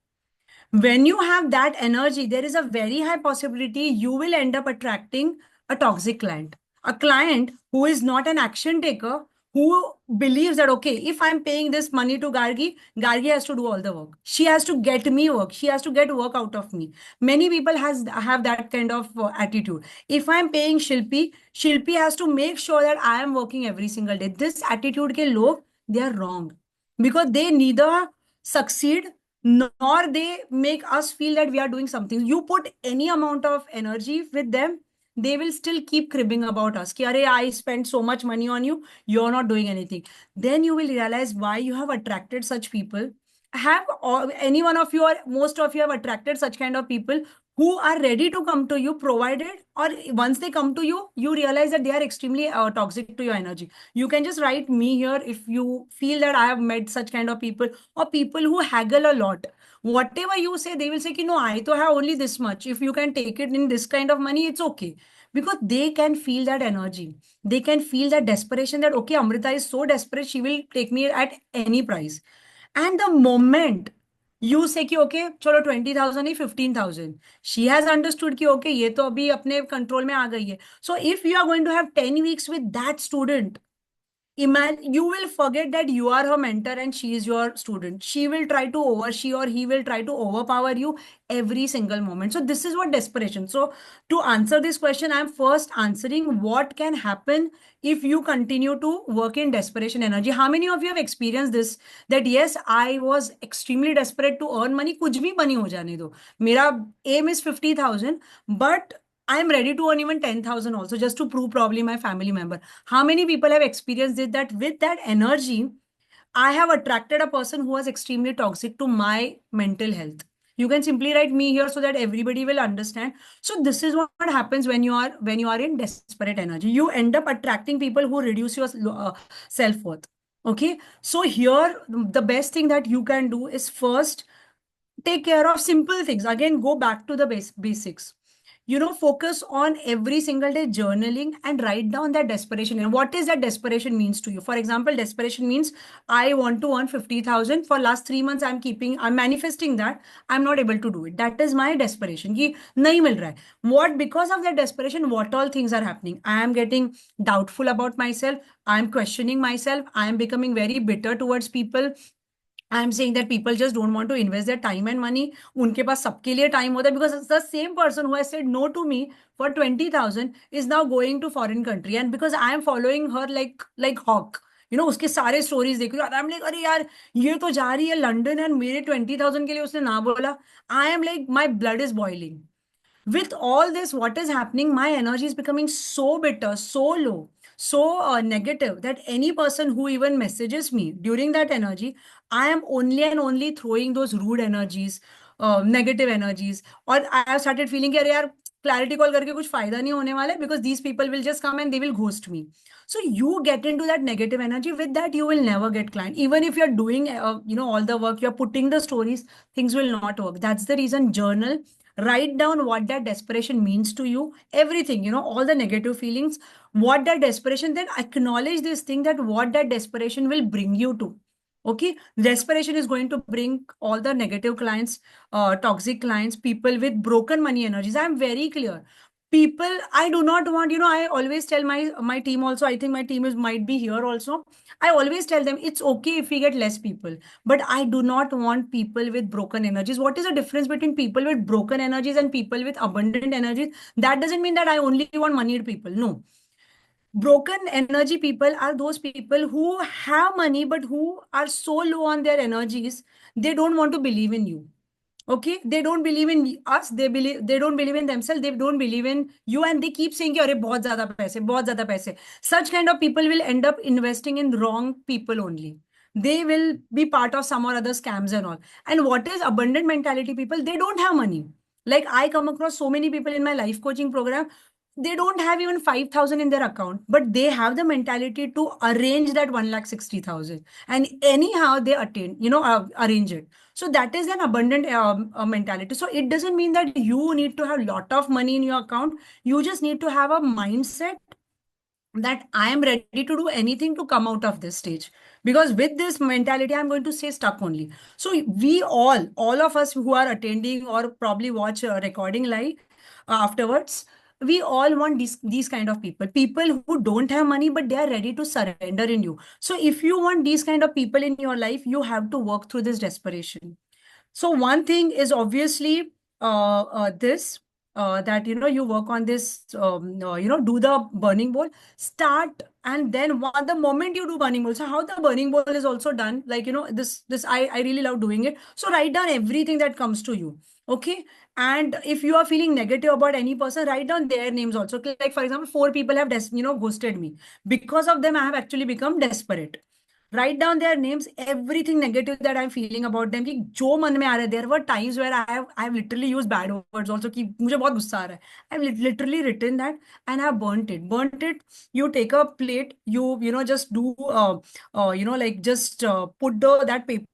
When you have that energy, there is a very high possibility you will end up attracting a toxic client, a client who is not an action taker, who believes that, okay, if I'm paying this money to Gargi, Gargi has to do all the work. She has to get me work. She has to get work out of me. Many people have that kind of attitude. If I'm paying Shilpi, Shilpi has to make sure that I am working every single day. This attitude ke log, they are wrong because they neither succeed nor they make us feel that we are doing something. You put any amount of energy with them, they will still keep cribbing about us. Ki, Arey, I spent so much money on you, you're not doing anything. Then you will realize why you have attracted such people. Have any one of you or most of you have attracted such kind of people who are ready to come to you, provided, or once they come to you, you realize that they are extremely toxic to your energy. You can just write me here if you feel that I have met such kind of people or people who haggle a lot. Whatever you say, they will say, no, I to have only this much. If you can take it in this kind of money, it's okay. Because they can feel that energy. They can feel that desperation that, okay, Amrita is so desperate, she will take me at any price. And the moment you say कि okay चलो 20,000 नहीं 15,000, she has understood कि okay ये तो अभी अपने control में आ गई है. So if you are going to have 10 weeks with that student, imagine you will forget that you are her mentor and she is your student. She or he will try to overpower you every single moment. So this is what desperation. So to answer this question, I'm first answering what can happen if you continue to work in desperation energy. How many of you have experienced this, that yes, I was extremely desperate to earn money, कुछ भी money हो जाने दो, मेरा aim is 50,000, but I am ready to earn even 10,000 also just to prove probably my family member. How many people have experienced it, that with that energy, I have attracted a person who was extremely toxic to my mental health. You can simply write me here so that everybody will understand. So this is what happens when you are in desperate energy. You end up attracting people who reduce your self-worth. Okay. So here the best thing that you can do is first take care of simple things. Again, go back to the basics. Focus on every single day journaling and write down that desperation. And what is that desperation means to you? For example, desperation means I want to earn 50,000. For last 3 months, I'm manifesting that. I'm not able to do it. That is my desperation. Ki nahi mil raha hai. What, because of that desperation, what all things are happening? I am getting doubtful about myself. I am questioning myself. I am becoming very bitter towards people. I'm saying that people just don't want to invest their time and money. उनके पास सबके लिए time होता है, because it's the same person who has said no to me for 20,000 is now going to foreign country, and because I am following her like hawk. उसके सारे stories देख रही हूँ, I'm like, अरे यार, ये तो जा रही है लंदन and मेरे 20,000 के लिए उसने ना बोला. I am like, my blood is boiling. With all this, what is happening? My energy is becoming so bitter, so low, so negative, that any person who even messages me during that energy, I am only and only throwing those rude energies, negative energies. Or I have started feeling कि अरे यार, clarity call करके कुछ फायदा नहीं होने वाला है, because these people will just come and they will ghost me. So you get into that negative energy. With that, you will never get client. Even if you're doing, all the work, you're putting the stories, things will not work. That's the reason journal. Write down what that desperation means to you, everything, all the negative feelings, what that desperation, then acknowledge this thing, that what that desperation will bring you to. Okay, desperation is going to bring all the negative clients, toxic clients, people with broken money energies. I'm very clear. People, I do not want, I always tell my team also, I think my team is might be here also. I always tell them it's okay if we get less people, but I do not want people with broken energies. What is the difference between people with broken energies and people with abundant energies? That doesn't mean that I only want moneyed people. No. Broken energy people are those people who have money but who are so low on their energies, they don't want to believe in you. Okay, they don't believe in us, they don't believe in themselves, they don't believe in you, and they keep saying कि अरे बहुत ज्यादा पैसे, बहुत ज्यादा पैसे. Such kind of people will end up investing in wrong people only. They will be part of some or other scams and all. And what is abundant mentality people? They don't have money. Like I come across so many people in my life coaching program, they don't have even 5,000 in their account, but they have the mentality to arrange that 1,60,000, and anyhow they attain, arrange it. So that is an abundant mentality. So it doesn't mean that you need to have a lot of money in your account. You just need to have a mindset that I am ready to do anything to come out of this stage. Because with this mentality, I'm going to stay stuck only. So we all of us who are attending or probably watch a recording live afterwards, we all want these kind of people who don't have money, but they are ready to surrender in you. So if you want these kind of people in your life, you have to work through this desperation. So one thing is obviously this that you work on this, do the burning bowl, start, and then the moment you do burning bowl. So how the burning bowl is also done, like this I really love doing it. So write down everything that comes to you. Okay. And if you are feeling negative about any person, write down their names also. Like for example, 4 people have ghosted me. Because of them, I have actually become desperate. Write down their names, everything negative that I'm feeling about them, कि जो मन में आ रहा है. There were times where I have literally used bad words also, कि मुझे बहुत गुस्सा आ रहा है. I've literally written that and I have burnt it. You take a plate, just do like just put that paper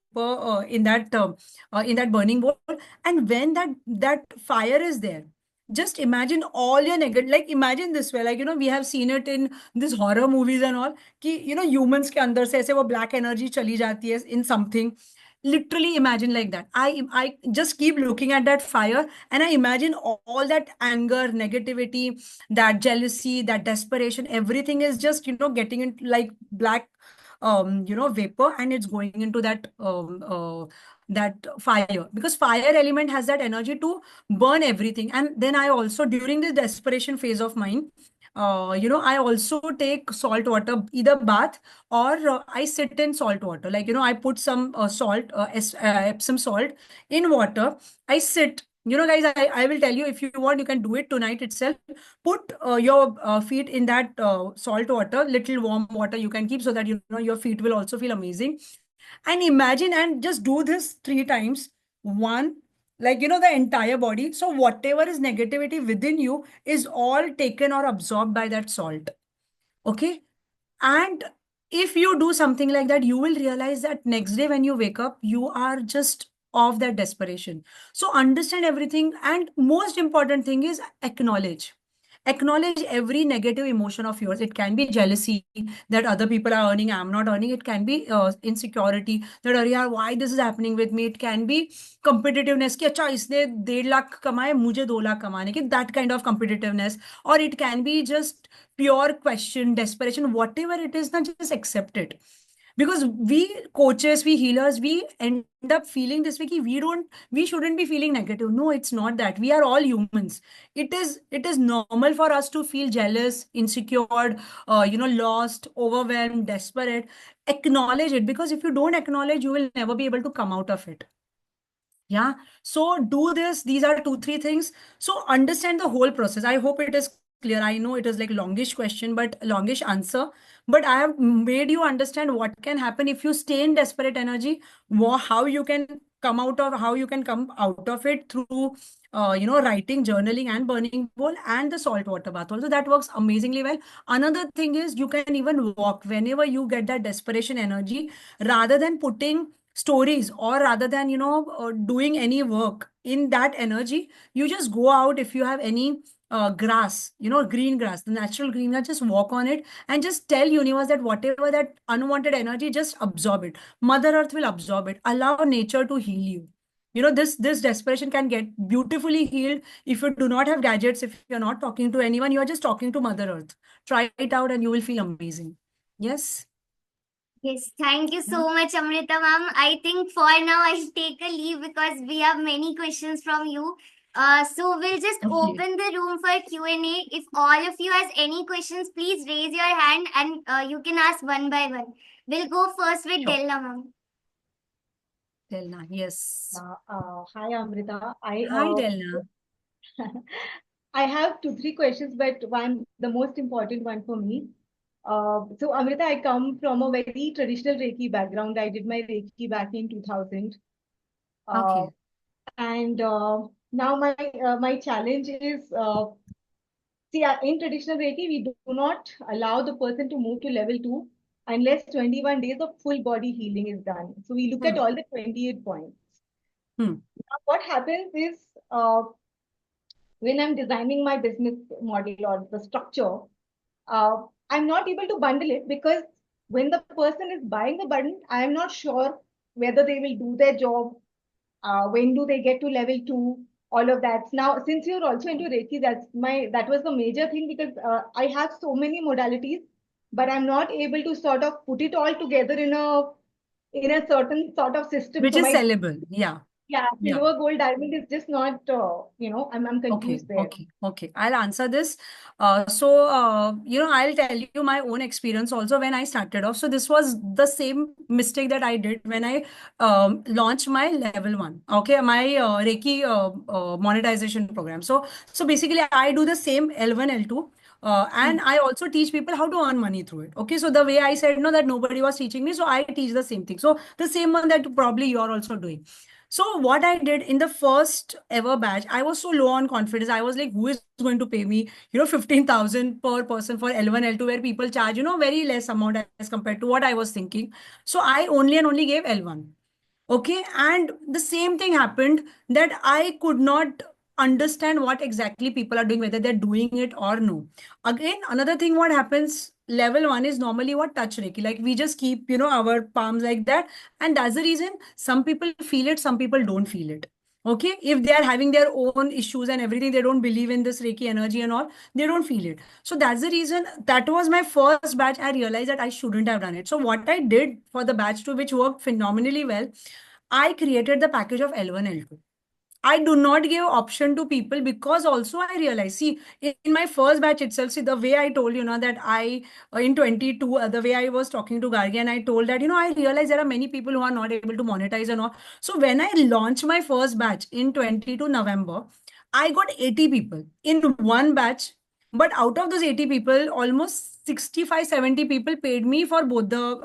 in that burning bowl. And when that fire is there, just imagine all your negative, like imagine this way, like we have seen it in this horror movies and all, कि humans के अंदर से ऐसे वो black energy चली जाती है in something. Literally imagine like that. I just keep looking at that fire and I imagine all that anger, negativity, that jealousy, that desperation, everything is just getting into like black vapor, and it's going into that fire, because fire element has that energy to burn everything. And then I also, during this desperation phase of mine, I also take salt water, either bath or I sit in salt water. Like, I put some salt, Epsom salt in water. I sit. Guys, I will tell you, if you want, you can do it tonight itself. Put your feet in that salt water, little warm water you can keep, so that, your feet will also feel amazing. And imagine, and just do this 3 times. One, like, the entire body. So whatever is negativity within you is all taken or absorbed by that salt. Okay. And if you do something like that, you will realize that next day when you wake up, you are just of that desperation. So understand everything. And most important thing is acknowledge. Acknowledge every negative emotion of yours. It can be jealousy that other people are earning, I'm not earning. It can be insecurity that, अरे यार, why this is happening with me. It can be competitiveness कि अच्छा इसने 1.5 लाख कमाए, मुझे 2 लाख कमाने के, that kind of competitiveness. Or it can be just pure question, desperation, whatever it is, not just accept it. Because we coaches, we healers, we end up feeling this way कि we shouldn't be feeling negative. No, it's not that. We are all humans. It is normal for us to feel jealous, insecure, lost, overwhelmed, desperate. Acknowledge it, because if you don't acknowledge, you will never be able to come out of it. Yeah. So do this. These are 2, 3 things. So understand the whole process. I hope it is clear. I know it is like longish question, but longish answer. But I have made you understand what can happen if you stay in desperate energy, how you can how you can come out of it through, writing, journaling, and burning bowl, and the salt water bath. Also, that works amazingly well. Another thing is you can even walk whenever you get that desperation energy, rather than putting stories, or rather than doing any work in that energy. You just go out, if you have any grass, green grass, the natural green grass, just walk on it and just tell universe that whatever that unwanted energy, just absorb it. Mother earth will absorb it. Allow nature to heal you. This desperation can get beautifully healed if you do not have gadgets, if you're not talking to anyone, you're just talking to Mother Earth. Try it out and you will feel amazing. Yes. Yes, thank you Yeah. so much, Amrita ma'am. I think for now I'll take a leave because we have many questions from you. So we'll just Okay. open the room for Q&A. If all of you has any questions, please raise your hand and you can ask one by one. We'll go first with Sure. Delna ma'am. Delna, yes. Hi Amrita. Hi, Delna. I have two, three questions, but one, the most important one for me. So Amrita, I come from a very traditional Reiki background. I did my Reiki back in 2000. Uh, Okay. and now my challenge is, see, in traditional Reiki, we do not allow the person to move to level 2 unless 21 days of full body healing is done. So we look at Hmm. all the 28 points. Hmm. Now, what happens is, uh, when I'm designing my business model or the structure, I'm not able to bundle it because when the person is buying the bundle, I am not sure whether they will do their job. When do they get to level 2? All of that. Now, since you're also into Reiki, that was the major thing because I have so many modalities, but I'm not able to sort of put it all together in a certain sort of system. Which So is my, sellable. Yeah. yeah, Yeah. silver, gold, diamond is just not, I'm Okay, confused there. okay, okay. I'll answer this. I'll tell you my own experience also when I started off. So this was the same mistake that I did when I launched my level one. Okay, my Reiki monetization program. So basically, I do the same L1, L2. And Hmm. I also teach people how to earn money through it. Okay, so the way I said no, that nobody was teaching me, so I teach the same thing. So the same one that probably you're also doing. So what I did in the first ever batch, I was so low on confidence. I was like, who is going to pay me, 15,000 per person for L1, L2, where people charge, very less amount as compared to what I was thinking. So I only and only gave L1. Okay. And the same thing happened that I could not understand what exactly people are doing, whether they're doing it or no. Again, another thing, what happens, level one is normally what touch Reiki. Like we just keep, our palms like that. And that's the reason some people feel it, some people don't feel it. Okay. If they are having their own issues and everything, they don't believe in this Reiki energy and all, they don't feel it. So that's the reason that was my first batch. I realized that I shouldn't have done it. So what I did for the batch two, which worked phenomenally well, I created the package of L1, L2. I do not give option to people because also I realize, see, in my first batch itself, see, the way I told you, that I, in 22, the way I was talking to Gargi and I told that, I realize there are many people who are not able to monetize and all. So when I launched my first batch in 22 November, I got 80 people in one batch. But out of those 80 people, almost 65, 70 people paid me for both the,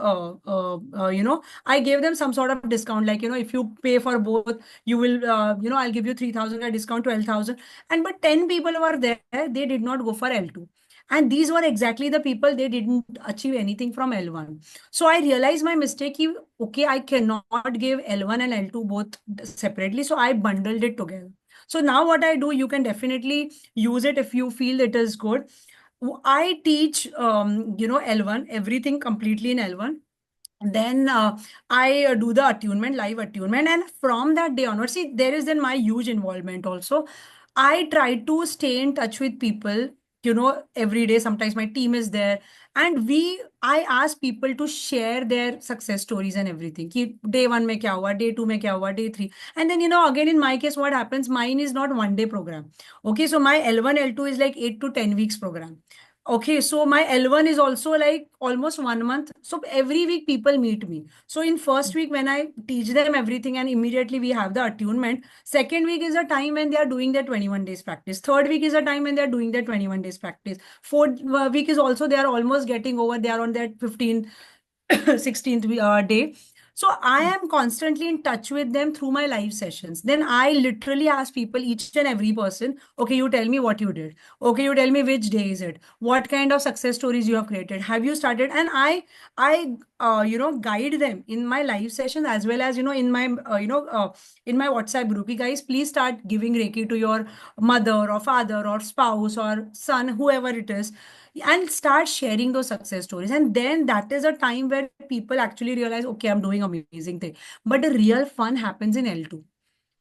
I gave them some sort of discount. Like, if you pay for both, you will, I'll give you 3,000 a discount, 12,000. And but 10 people were there, they did not go for L2. And these were exactly the people, they didn't achieve anything from L1. So I realized my mistake. Okay, I cannot give L1 and L2 both separately. So I bundled it together. So now what I do, you can definitely use it if you feel it is good. I teach, L1, everything completely in L1. Then I do the attunement, live attunement, and from that day onwards, see, there is then my huge involvement also. I try to stay in touch with people, every day. Sometimes my team is there, and I ask people to share their success stories and everything. Ki day one mein kya hua, day two mein kya hua, day three, and then again in my case, what happens? Mine is not one day program. Okay, so my L1, L2 is like 8 to 10 weeks program. Okay, so my L1 is also like almost 1 month. So every week people meet me. So in first week when I teach them everything and immediately we have the attunement. Second week is a time when they are doing their 21 days practice. Third week is a time when they are doing their 21 days practice. Fourth week is also they are almost getting over. They are on their 15th 16th day. So I am constantly in touch with them through my live sessions. Then I literally ask people, each and every person, okay, you tell me what you did. Okay, you tell me which day is it. What kind of success stories you have created. Have you started? And guide them in my live sessions as well as, in my WhatsApp group. You guys, please start giving Reiki to your mother or father or spouse or son, whoever it is, and start sharing those success stories. And then that is a time where people actually realize, okay, I'm doing amazing thing. But the real fun happens in L2.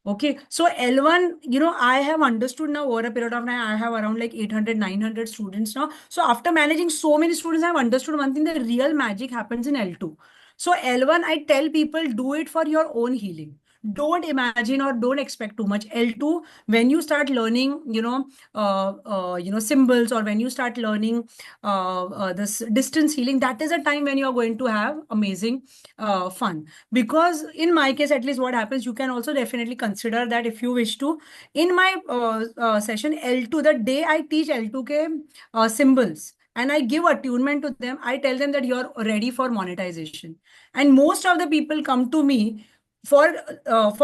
Okay, so L1, I have understood now over a period of time, I have around like 800, 900 students now. So after managing so many students, I've understood one thing, the real magic happens in L2. So L1, I tell people, do it for your own healing. Don't imagine or don't expect too much. L2, when you start learning, symbols, or when you start learning this distance healing, that is a time when you are going to have amazing fun. Because in my case, at least what happens, you can also definitely consider that if you wish to. In my session L2, the day I teach L2K symbols and I give attunement to them, I tell them that you're ready for monetization. And most of the people come to me for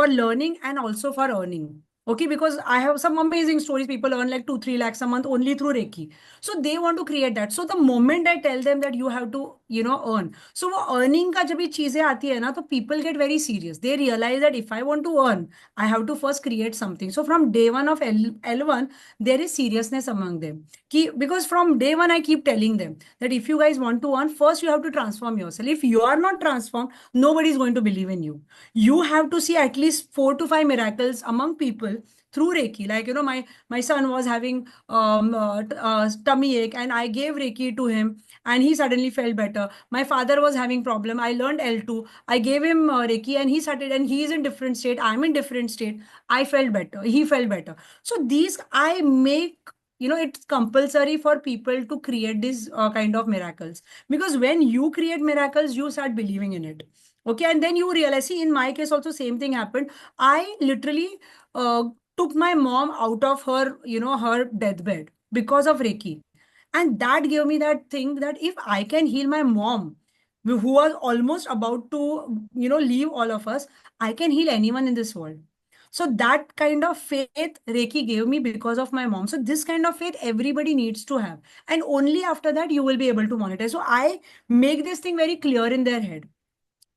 learning and also for earning. Okay, because I have some amazing stories. People earn like 2-3 lakhs a month only through Reiki. So they want to create that. So the moment I tell them that you have to, earn. So वो earning का जब ये चीजें आती है ना, तो people get very serious. They realize that if I want to earn, I have to first create something. So from day one of L1, there is seriousness among them. Because from day one, I keep telling them that if you guys want to earn, first you have to transform yourself. If you are not transformed, nobody is going to believe in you. You have to see at least 4 to 5 miracles among people through Reiki. Like, my son was having tummy ache, and I gave Reiki to him, and he suddenly felt better. My father was having problem. I learned L2. I gave him Reiki, and he started, and he is in different state. I'm in different state. I felt better. He felt better. So these I make, it's compulsory for people to create these kind of miracles, because when you create miracles, you start believing in it. Okay, and then you realize, see, in my case also same thing happened. I literally uh, took my mom out of her, her deathbed because of Reiki. And that gave me that thing that if I can heal my mom, who was almost about to, leave all of us, I can heal anyone in this world. So that kind of faith Reiki gave me because of my mom. So this kind of faith everybody needs to have. And only after that you will be able to monetize. So I make this thing very clear in their head.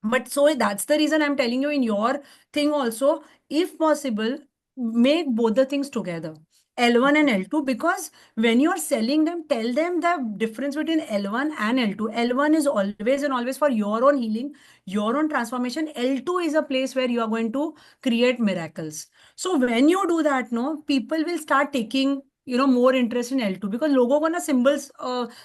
But so that's the reason I'm telling you, in your thing also, if possible, make both the things together, L1 and L2, because when you're selling them, tell them the difference between L1 and L2. L1 is always and always for your own healing, your own transformation. L2 is a place where you are going to create miracles. So when you do that, no, people will start taking more interest in L2, because लोगों को ना symbols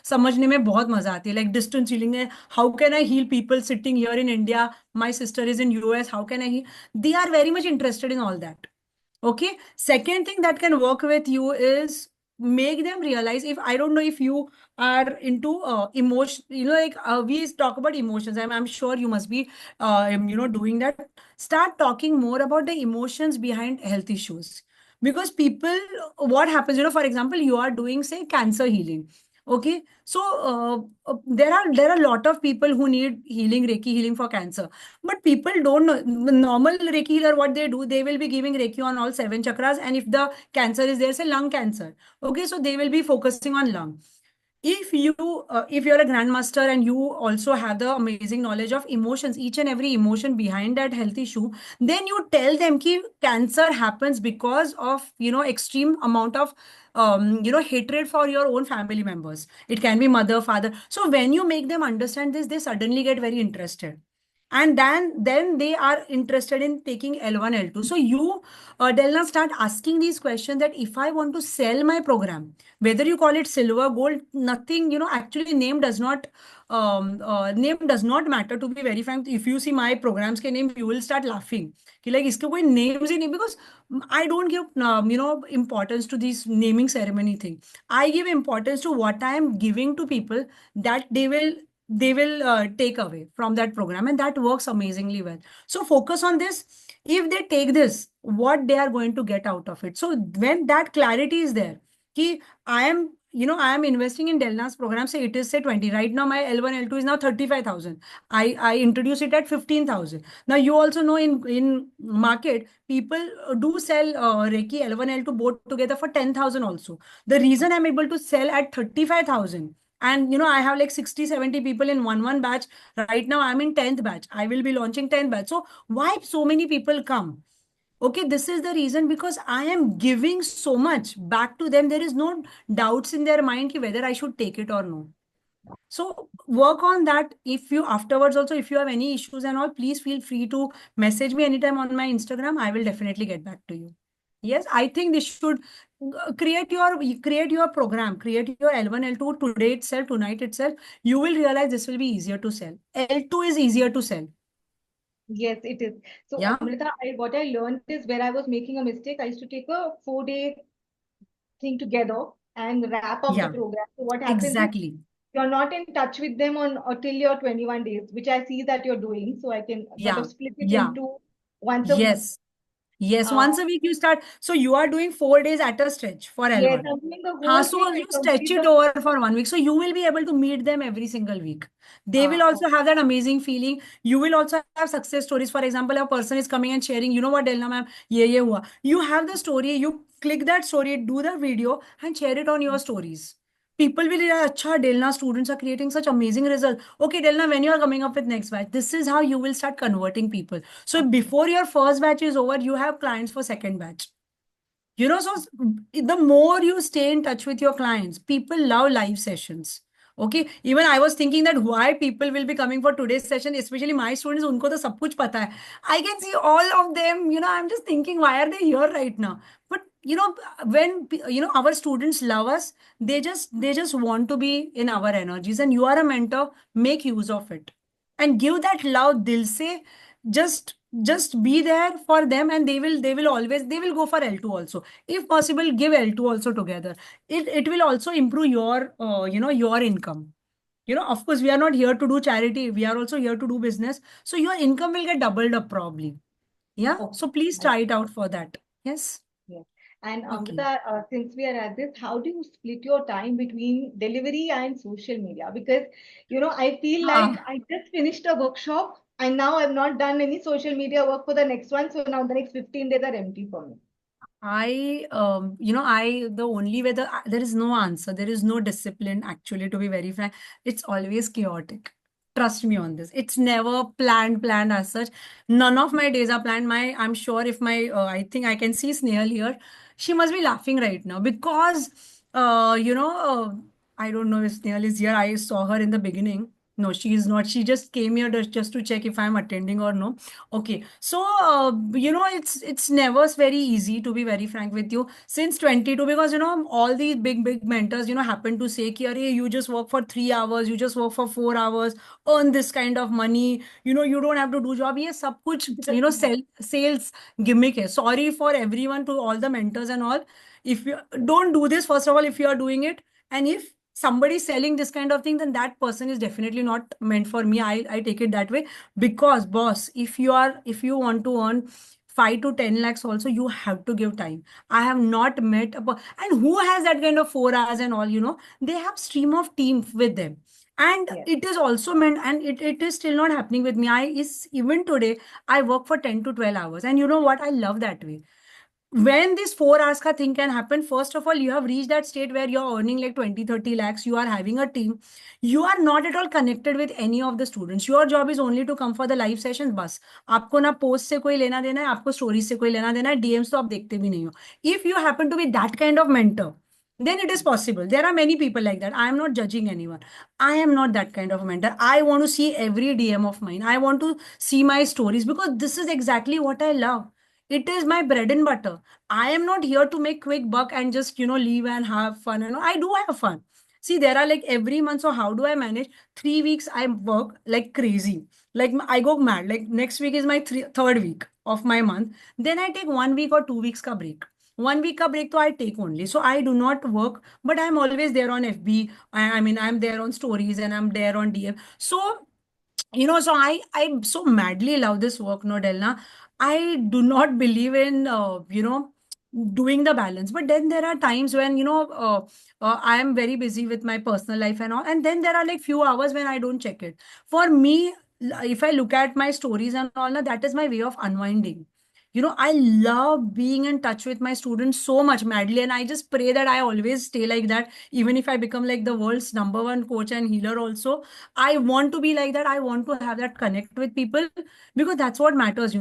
समझने में बहुत मजा आती है. Like distance healing है, how can I heal people sitting here in India? My sister is in US. How can I heal? They are very much interested in all that. Okay. Second thing that can work with you is make them realize, if I don't know if you are into emotion, like we talk about emotions. I'm sure you must be, doing that. Start talking more about the emotions behind health issues. Because people, what happens, for example, you are doing, say, cancer healing. Okay, so there are a lot of people who need healing, Reiki healing for cancer, but people don't know. Normal Reiki healer, what they do, they will be giving Reiki on all 7 chakras, and if the cancer is there, say lung cancer, okay, so they will be focusing on lung. If you're a grandmaster and you also have the amazing knowledge of emotions, each and every emotion behind that health issue, then you tell them ki cancer happens because of extreme amount of hatred for your own family members. It can be mother, father. So when you make them understand this, they suddenly get very interested, and then they are interested in taking L1, L2. So you, Delna, start asking these questions, that if I want to sell my program, whether you call it silver, gold, nothing, actually name does not matter, to be very frank. If you see my programs ke name, you will start laughing कि like iske koi names hi nahi, because I don't give importance to this naming ceremony thing. I give importance to what I am giving to people, that they will take away from that program, and that works amazingly well. So focus on this. If they take this, what they are going to get out of it. So when that clarity is there, ki I am investing in Delna's program, say it is say 20. Right now my L1, L2 is now 35,000. I introduce it at 15,000. Now you also know, in market people do sell Reiki L1, L2 both together for 10,000 also. The reason I'm able to sell at 35,000, and I have like 60, 70 people in one batch. Right now I'm in 10th batch. I will be launching 10th batch. So why so many people come? Okay, this is the reason, because I am giving so much back to them. There is no doubts in their mind ki whether I should take it or no. So work on that. If you afterwards also, if you have any issues and all, please feel free to message me anytime on my Instagram. I will definitely get back to you. Yes, I think this should create your program, create your L1, L2 today itself, tonight itself. You will realize this will be easier to sell. L2 is easier to sell. Yes, it is. So, Yeah, Amrita, what I learned is where I was making a mistake, I used to take a 4 day thing together and wrap up the yeah, program. So, what happens is exactly. you're not in touch with them on until you're 21 days, which I see that you're doing. So, I can sort Yeah, of split it yeah, into once a week. yes. Yes, Uh, once a week you start. So you are doing 4 days at a stretch for yes, L1. I'm doing the Haan, whole thing. so I you stretch complete it the. over for 1 week. So you will be able to meet them every single week. They will Oh, also have that amazing feeling. You will also have success stories. For example, a person is coming and sharing, you know what, Delna ma'am, ye hua. You have the story, you click that story, do the video and share it on your stories. People will realize, acha, Delna students are creating such amazing results. Okay, Delna, when you are coming up with next batch, this is how you will start converting people. So okay. before your first batch is over, you have clients for second batch. So the more you stay in touch with your clients, people love live sessions. Okay, even I was thinking that why people will be coming for today's session, especially my students, unko to sab kuch pata hai. I can see all of them, I'm just thinking, why are they here right now? But when our students love us, they just want to be in our energies, and you are a mentor, make use of it and give that love dil se. Just be there for them, and they will go for L2 also. If possible, give L2 also together. It will also improve your income. Of course, we are not here to do charity, we are also here to do business, so your income will get doubled up probably. Yeah, Okay. so please try it out for that. Yes. Yes. And Okay. Amrita, since we are at this, how do you split your time between delivery and social media? Because, I feel like Ah. I just finished a workshop and now I've not done any social media work for the next one. So now the next 15 days are empty for me. The only way there is no answer, there is no discipline, actually, to be very frank. It's always chaotic. Trust me on this. It's never planned as such. None of my days are planned. I'm sure if I think I can see Snehal here. She must be laughing right now because, I don't know if Snehal is here. I saw her in the beginning. No, she is not. She just came here just to check if I'm attending or no. Okay, so it's never very easy, to be very frank with you, since 22, because all these big mentors happen to say कि अरे you just work for 3 hours, you just work for 4 hours, earn this kind of money, you don't have to do job. ये सब कुछ sales gimmick है. Sorry for everyone, to all the mentors and all. If you don't do this, first of all, if you are doing it, and if somebody selling this kind of thing, then that person is definitely not meant for me. I take it that way, because boss, if you want to earn 5 to 10 lakhs also, you have to give time. I have not met and who has that kind of 4 hours and all, they have stream of team with them. And Yes. it is also meant, and it is still not happening with me. Even today, I work for 10 to 12 hours, and you know what, I love that way. When this 4 hours ka thing can happen, first of all, you have reached that state where you're earning like 20-30 lakhs, you are having a team, you are not at all connected with any of the students. Your job is only to come for the live sessions, बस आपको ना post से कोई लेना देना है, आपको stories से कोई लेना देना है, DMs तो आप देखते भी नहीं हो. If you happen to be that kind of mentor, then it is possible. There are many people like that. I am not judging anyone. I am not that kind of a mentor. I want to see every DM of mine. I want to see my stories, because this is exactly what I love. It is my bread and butter. I am not here to make quick buck and just, leave and have fun. I do have fun. See, there are like every month. So how do I manage? 3 weeks I work like crazy. Like I go mad. Like next week is my third week of my month. Then I take 1 week or 2 weeks ka break. 1 week ka break, so I take only. So I do not work, but I'm always there on FB. I mean, I'm there on stories and I'm there on DM. So so I so madly love this work, no, Delna. I do not believe in doing the balance. But then there are times when I am very busy with my personal life and all, and then there are like few hours when I don't check it. For me, if I look at my stories and all, na, that is my way of unwinding. I love being in touch with my students so much madly, and I just pray that I always stay like that, even if I become like the world's number one coach and healer also. I want to be like that. I want to have that connect with people, because that's what matters.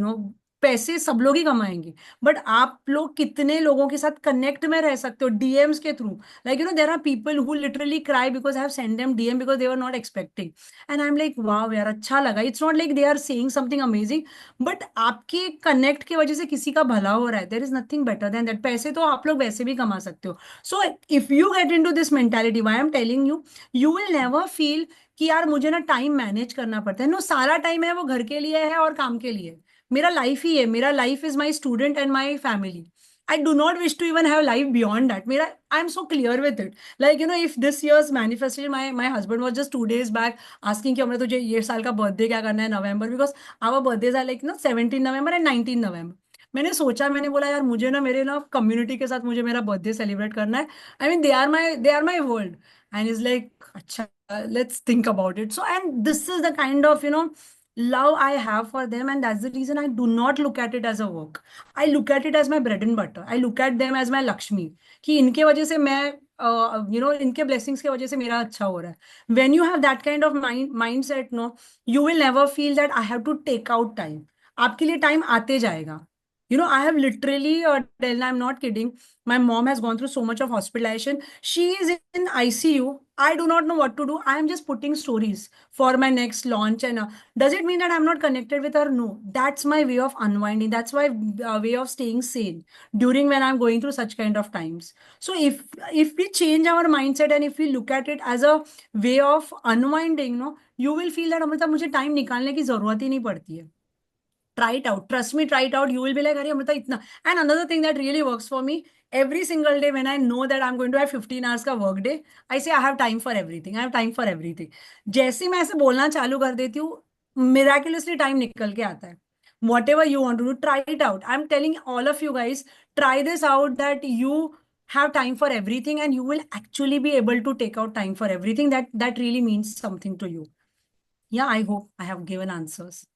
पैसे सब लोग ही कमाएंगे, but आप लोग कितने लोगों के साथ कनेक्ट में रह सकते हो डीएम्स के through. Like there are people who literally cry because I have send them DM because they were not expecting. And I am like wow यार, अच्छा लगा. It's not like they are saying something amazing, but आपके connect की वजह से किसी का भला हो रहा है. There is nothing better than that. पैसे तो आप लोग वैसे भी कमा सकते हो. So if you get in to this mentality, why I am telling you, you will never feel कि यार मुझे ना टाइम मैनेज करना पड़ता है. नो, सारा टाइम है वो घर के लिए है और काम के लिए. मेरा लाइफ ही है. मेरा life is my student and my family. I do not wish to even have life beyond that. Mera, I'm so clear with it. Like, if this year's manifestation, my husband was just 2 days back asking कि हमने तुझे ये साल का birthday क्या करना है नवंबर, because our birthdays are like 17 November and 19 November. मैंने सोचा, मैंने बोला यार मुझे ना मेरे ना कम्युनिटी के साथ मुझे मेरा बर्थडे सेलिब्रेट करना है. I mean they are my world. And is like अच्छा, let's think about it. So, and this is the kind of love I have for them, and that's the reason I do not look at it as a work. I look at it as my bread and butter. I look at them as my Lakshmi. कि इनके वजह से मैं इनके blessings के वजह से मेरा अच्छा हो रहा है. When you have that kind of mindset, no, you will never feel that I have to take out time. आपके लिए टाइम आते जाएगा. I have literally, Delna, I'm not kidding. My mom has gone through so much of hospitalization. She is in ICU. I do not know what to do. I am just putting stories for my next launch. And does it mean that I'm not connected with her? No. That's my way of unwinding. That's my way of staying sane during when I'm going through such kind of times. So if we change our mindset and if we look at it as a way of unwinding, no, you will feel that Amrita मुझे time निकालने की जरूरत ही नहीं पड़ती है. Try it out. Trust me, try it out. You will be like, Arey, Amrita, itna. And another thing that really works for me, every single day when I know that I'm going to have 15 hours का work day, I say I have time for everything. I have time for everything. जैसे मैं ऐसे बोलना चालू कर देती हूँ, miraculously time निकल के आता है. Whatever you want to do, try it out. I'm telling all of you guys, try this out, that you have time for everything and you will actually be able to take out time for everything. That really means something to you. Yeah, I hope I have given answers.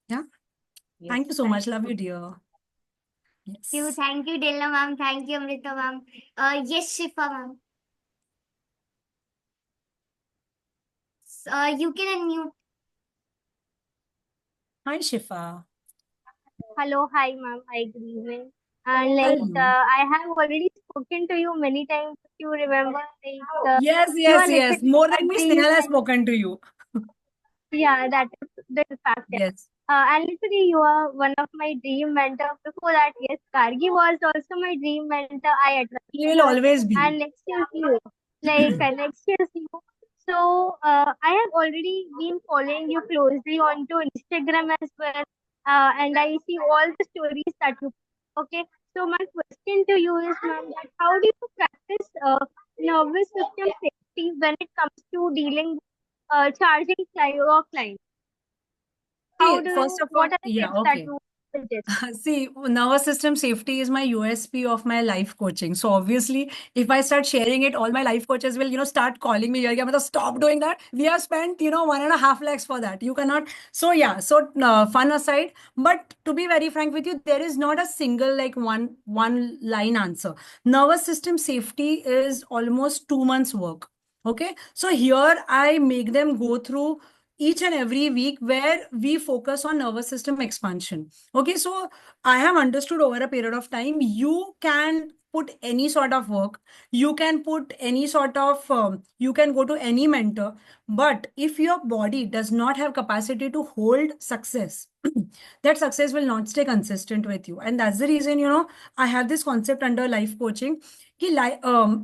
Yeah. Yes, Thank you so much. Love you, dear. Yes. Thank you, Delna ma'am. Thank you, Amrita ma'am. Yes, Shifa ma'am. You can unmute. Hi, Shifa. Hello, hi ma'am, hi, good evening. And like Hello. I have already spoken to you many times. If you remember, Yes, you are yes. literally More my than me, dream. Snehal has spoken to you. Yeah, that is the fact. Yeah. Yes. And literally, you are one of my dream mentor. Before that, yes, Kargi was also my dream mentor. I He attracted will her, always be. and next is you. Like next is you. So I have already been following you closely onto Instagram as well, and I see all the stories that you. Okay, so my question to you is, ma'am, that how do you practice nervous system safety when it comes to dealing with charging your clients? How See, do first you? of all, What are the yeah, tips that okay. you suggest? See, nervous system safety is my USP of my life coaching. So obviously, if I start sharing it, all my life coaches will, start calling me. "Yeah, stop doing that. We have spent, 1.5 lakhs for that. You cannot." So yeah, so fun aside, but to be very frank with you, there is not a single like one line answer. Nervous system safety is almost 2 months work. Okay, so here I make them go through each and every week where we focus on nervous system expansion. Okay, so I have understood over a period of time, you can put any sort of work, you can put any sort of, you can go to any mentor, but if your body does not have capacity to hold success, that success will not stay consistent with you. And that's the reason, I have this concept under life coaching, कि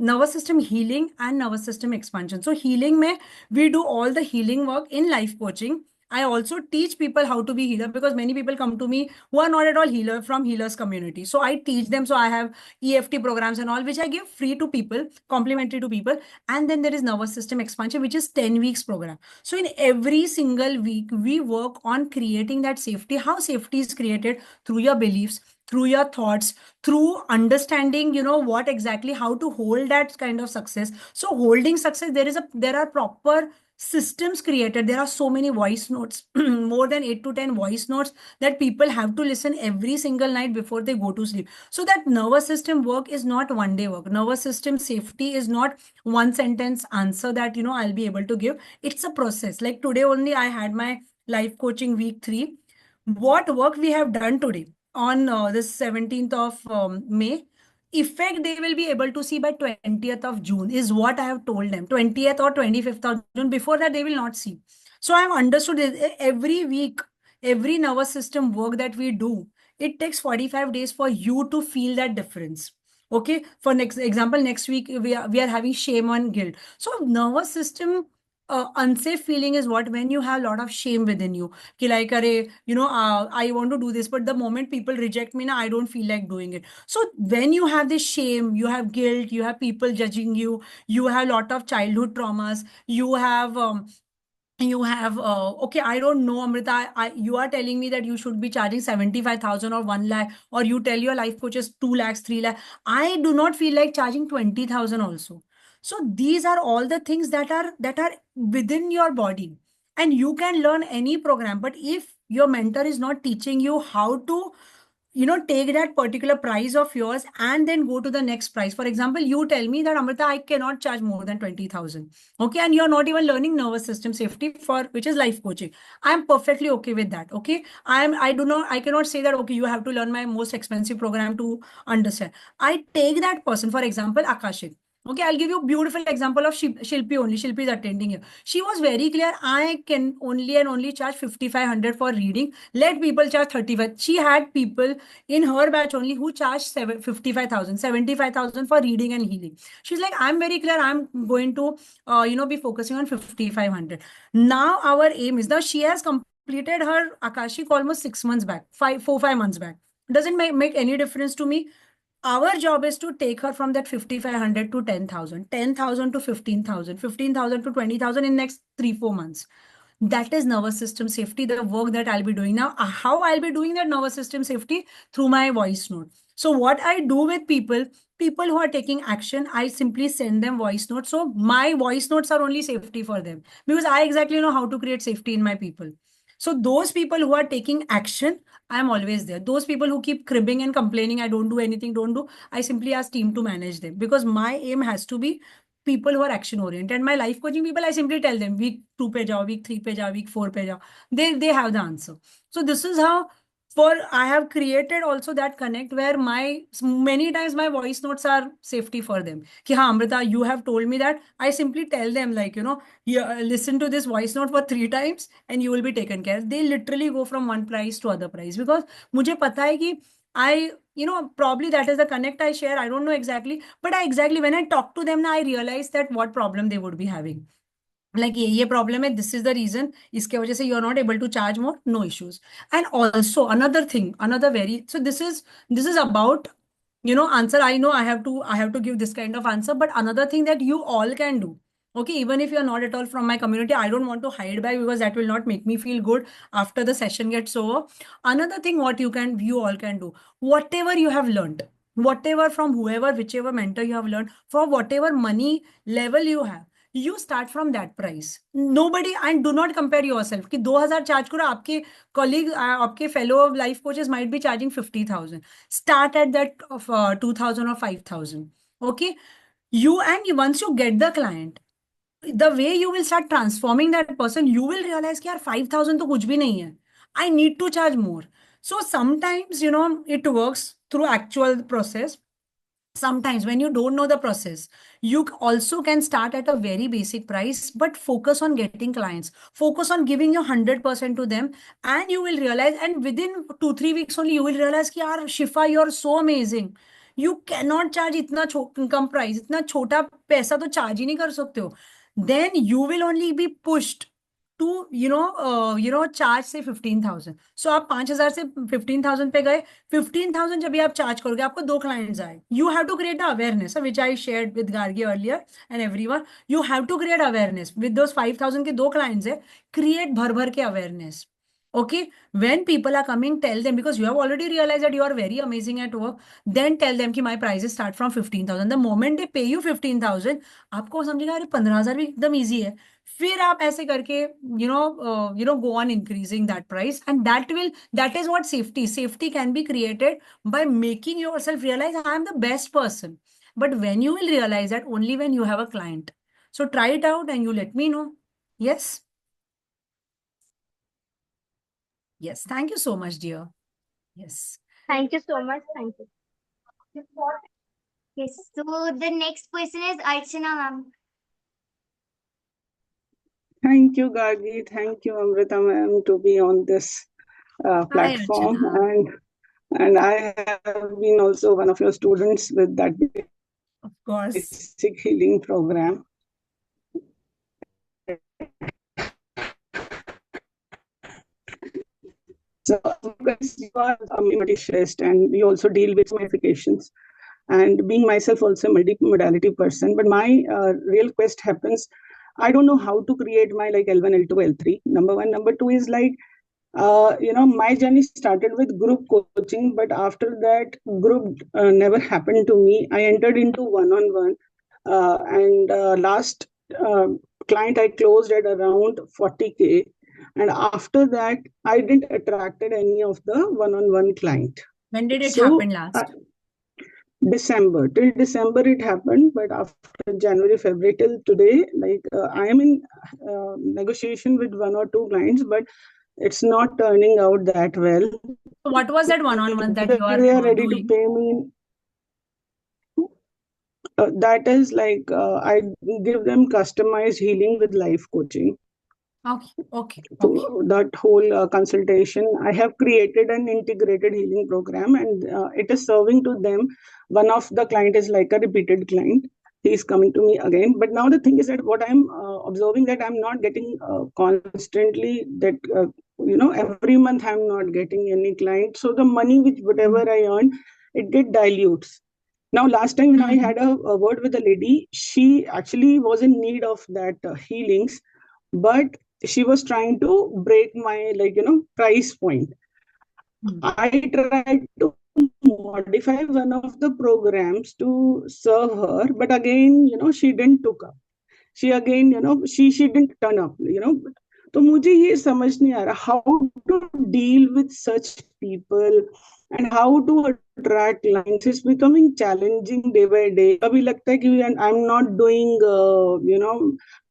nervous system healing and nervous system expansion. So healing में we do all the healing work in life coaching. I also teach people how to be healer because many people come to me who are not at all healer from healers community. So I teach them. So I have EFT programs and all, which I give free to people, complimentary to people. And then there is nervous system expansion, which is 10 weeks program. So in every single week, we work on creating that safety. How safety is created through your beliefs, through your thoughts, through understanding, what exactly, how to hold that kind of success. So holding success, there are proper systems created. There are so many voice notes, more than 8 to 10 voice notes that people have to listen every single night before they go to sleep. So that nervous system work is not one day work. Nervous system safety is not one sentence answer that, I'll be able to give. It's a process. Like today only I had my life coaching week 3. what work we have done today on this 17th of May, effect they will be able to see by 20th of June is what I have told them. 20th or 25th of June. Before that, they will not see. So I have understood every week, every nervous system work that we do, it takes 45 days for you to feel that difference. Okay. For next example, next week we are having shame and guilt. So nervous system unsafe feeling is what when you have a lot of shame within you. Ki like, I want to do this, but the moment people reject me, now I don't feel like doing it. So when you have this shame, you have guilt, you have people judging you, you have a lot of childhood traumas, okay, I don't know, Amrita. You are telling me that you should be charging 75,000 or 1 lakh, or you tell your life coaches 2 lakhs, 3 lakh. I do not feel like charging 20,000 also. So these are all the things that are within your body, and you can learn any program. But if your mentor is not teaching you how to take that particular price of yours and then go to the next price. For example, you tell me that, Amrita, I cannot charge more than 20,000. Okay. And you're not even learning nervous system safety, for which is life coaching. I'm perfectly okay with that. Okay. I cannot say that, okay, you have to learn my most expensive program to understand. I take that person, for example, Akashik. Okay, I'll give you a beautiful example of Shilpi only. Shilpi is attending here. She was very clear. I can only and only charge 5,500 for reading. Let people charge 35. She had people in her batch only who charged 55,000, 75,000 for reading and healing. She's like, I'm very clear. I'm going to, be focusing on 5,500. Now our aim is, now she has completed her Akashic almost 6 months back, 5 months back. Doesn't make any difference to me. Our job is to take her from that 5,500 to 10,000, 10,000 to 15,000, 15,000 to 20,000 in next 3-4 months. That is nervous system safety, the work that I'll be doing now. How I'll be doing that nervous system safety? Through my voice note. So what I do with people who are taking action, I simply send them voice notes. So my voice notes are only safety for them, because I exactly know how to create safety in my people. So those people who are taking action, I'm always there. Those people who keep cribbing and complaining, I don't do anything, don't do, I simply ask team to manage them, because my aim has to be people who are action oriented. My life coaching people, I simply tell them week 2 pe jao, week 3 pe jao, week 4 pe jao. They have the answer. So this is how, for I have created also that connect where many times my voice notes are safety for them. Ki ha, Amrita, you have told me that. I simply tell them, like, yeah, listen to this voice note for 3 times and you will be taken care. They literally go from one price to other price, because mujhe pata hai ki probably that is the connect I share. I don't know exactly, but when I talk to them now, I realize that what problem they would be having. Like, ये problem है, this is the reason, इसके वजह से you are not able to charge more, no issues. And also another thing, so this is about, answer. I know I have to give this kind of answer, but another thing that you all can do. Okay, even if you're not at all from my community, I don't want to hide back, because that will not make me feel good after the session gets over. Another thing, what you all can do, whatever you have learned, whatever from whoever, whichever mentor you have learned, for whatever money level you have, you start from that price. Nobody, and do not compare yourself कि 2,000 charge करो, आपके colleague, आपके fellow life coaches might be charging 50,000. Start at that of 2,000 or 5,000. Okay, and once you get the client, the way you will start transforming that person, you will realize कि यार 5,000 तो कुछ भी नहीं है. I need to charge more. So sometimes, it works through actual process. Sometimes when you don't know the process, you also can start at a very basic price, but focus on getting clients, focus on giving your 100% to them, and you will realize, and within 2-3 weeks only, you will realize कि यार Shifa, you're so amazing. You cannot charge इतना कम price, इतना छोटा पैसा तो charge ही नहीं कर सकते हो. Then you will only be pushed to charge say 15,000. So आप 5,000 से 15,000 पे गए. 15,000 जब भी आप चार्ज करोगे, आपको 2 clients आए. You have to create the awareness, which I shared with Gargi earlier and everyone. You have to create awareness with those 5,000 के 2 clients है. Create भर के awareness. Okay, when people are coming, tell them, because you have already realized that you are very amazing at work. Then tell them कि my prices start from 15,000. The moment they pay you 15,000, आपको समझेगा अरे 15,000 भी एकदम easy है. फिर आप ऐसे करके go on increasing that price, and that is what safety can be created by making yourself realize I am the best person. But when you will realize that only when you have a client. So try it out and you let me know. Yes. Yes. Thank you so much, dear. Yes. Thank you so much. Thank you. Yes. So the next person is Archana ma'am. Thank you, Gargi. Thank you, Amrita ma'am, to be on this Hi, platform. Archana. And I have been also one of your students with that Of course. basic healing program. So, because you are a multi-specialist and we also deal with modifications. And being myself also a multi-modality person, but my real quest happens. I don't know how to create my like L1, L2, L3. Number one. Number two is like, my journey started with group coaching, but after that, group never happened to me. I entered into one-on-one, and last client I closed at around 40K. And after that, I didn't attracted any of the one-on-one client. When did it So, happen last? December. Till December it happened, but after January, February till today, like I am in negotiation with one or two clients, but it's not turning out that well. What was that one-on-one that Either you are they are ready to doing? pay me. That is like I give them customized healing with life coaching. Okay. So that whole consultation, I have created an integrated healing program, and it is serving to them. One of the client is like a repeated client. He is coming to me again. But now the thing is that what I'm observing that I'm not getting constantly that every month I'm not getting any client. So the money which whatever I earn, it get dilutes. Now, last time when I had a word with a lady, she actually was in need of that healings, but she was trying to break my price point. I tried to modify one of the programs to serve her, but again, she didn't took up. She again, she didn't turn up. तो मुझे ये समझ नहीं आ रहा how to deal with such people and how to attract clients is becoming challenging day by day. अभी लगता है कि I'm not doing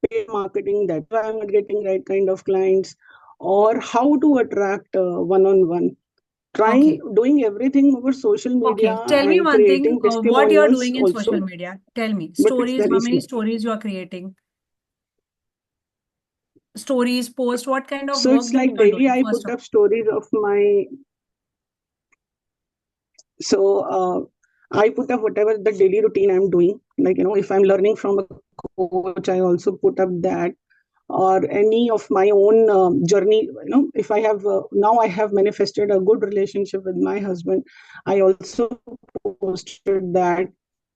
paid marketing, that's why I'm not getting right kind of clients, or how to attract one-on-one. Doing everything over social media Tell me and one thing, creating what you are testimonials doing in social also, media. Tell me, but it's stories, very how many slow. stories you are creating? Stories, post, what kind of So work it's that like you are daily doing, I first put of up stories of my. So I put up whatever the daily routine I'm doing. Like, if I'm learning from a coach, I also put up that, or any of my own journey. If I have now I have manifested a good relationship with my husband, I also posted that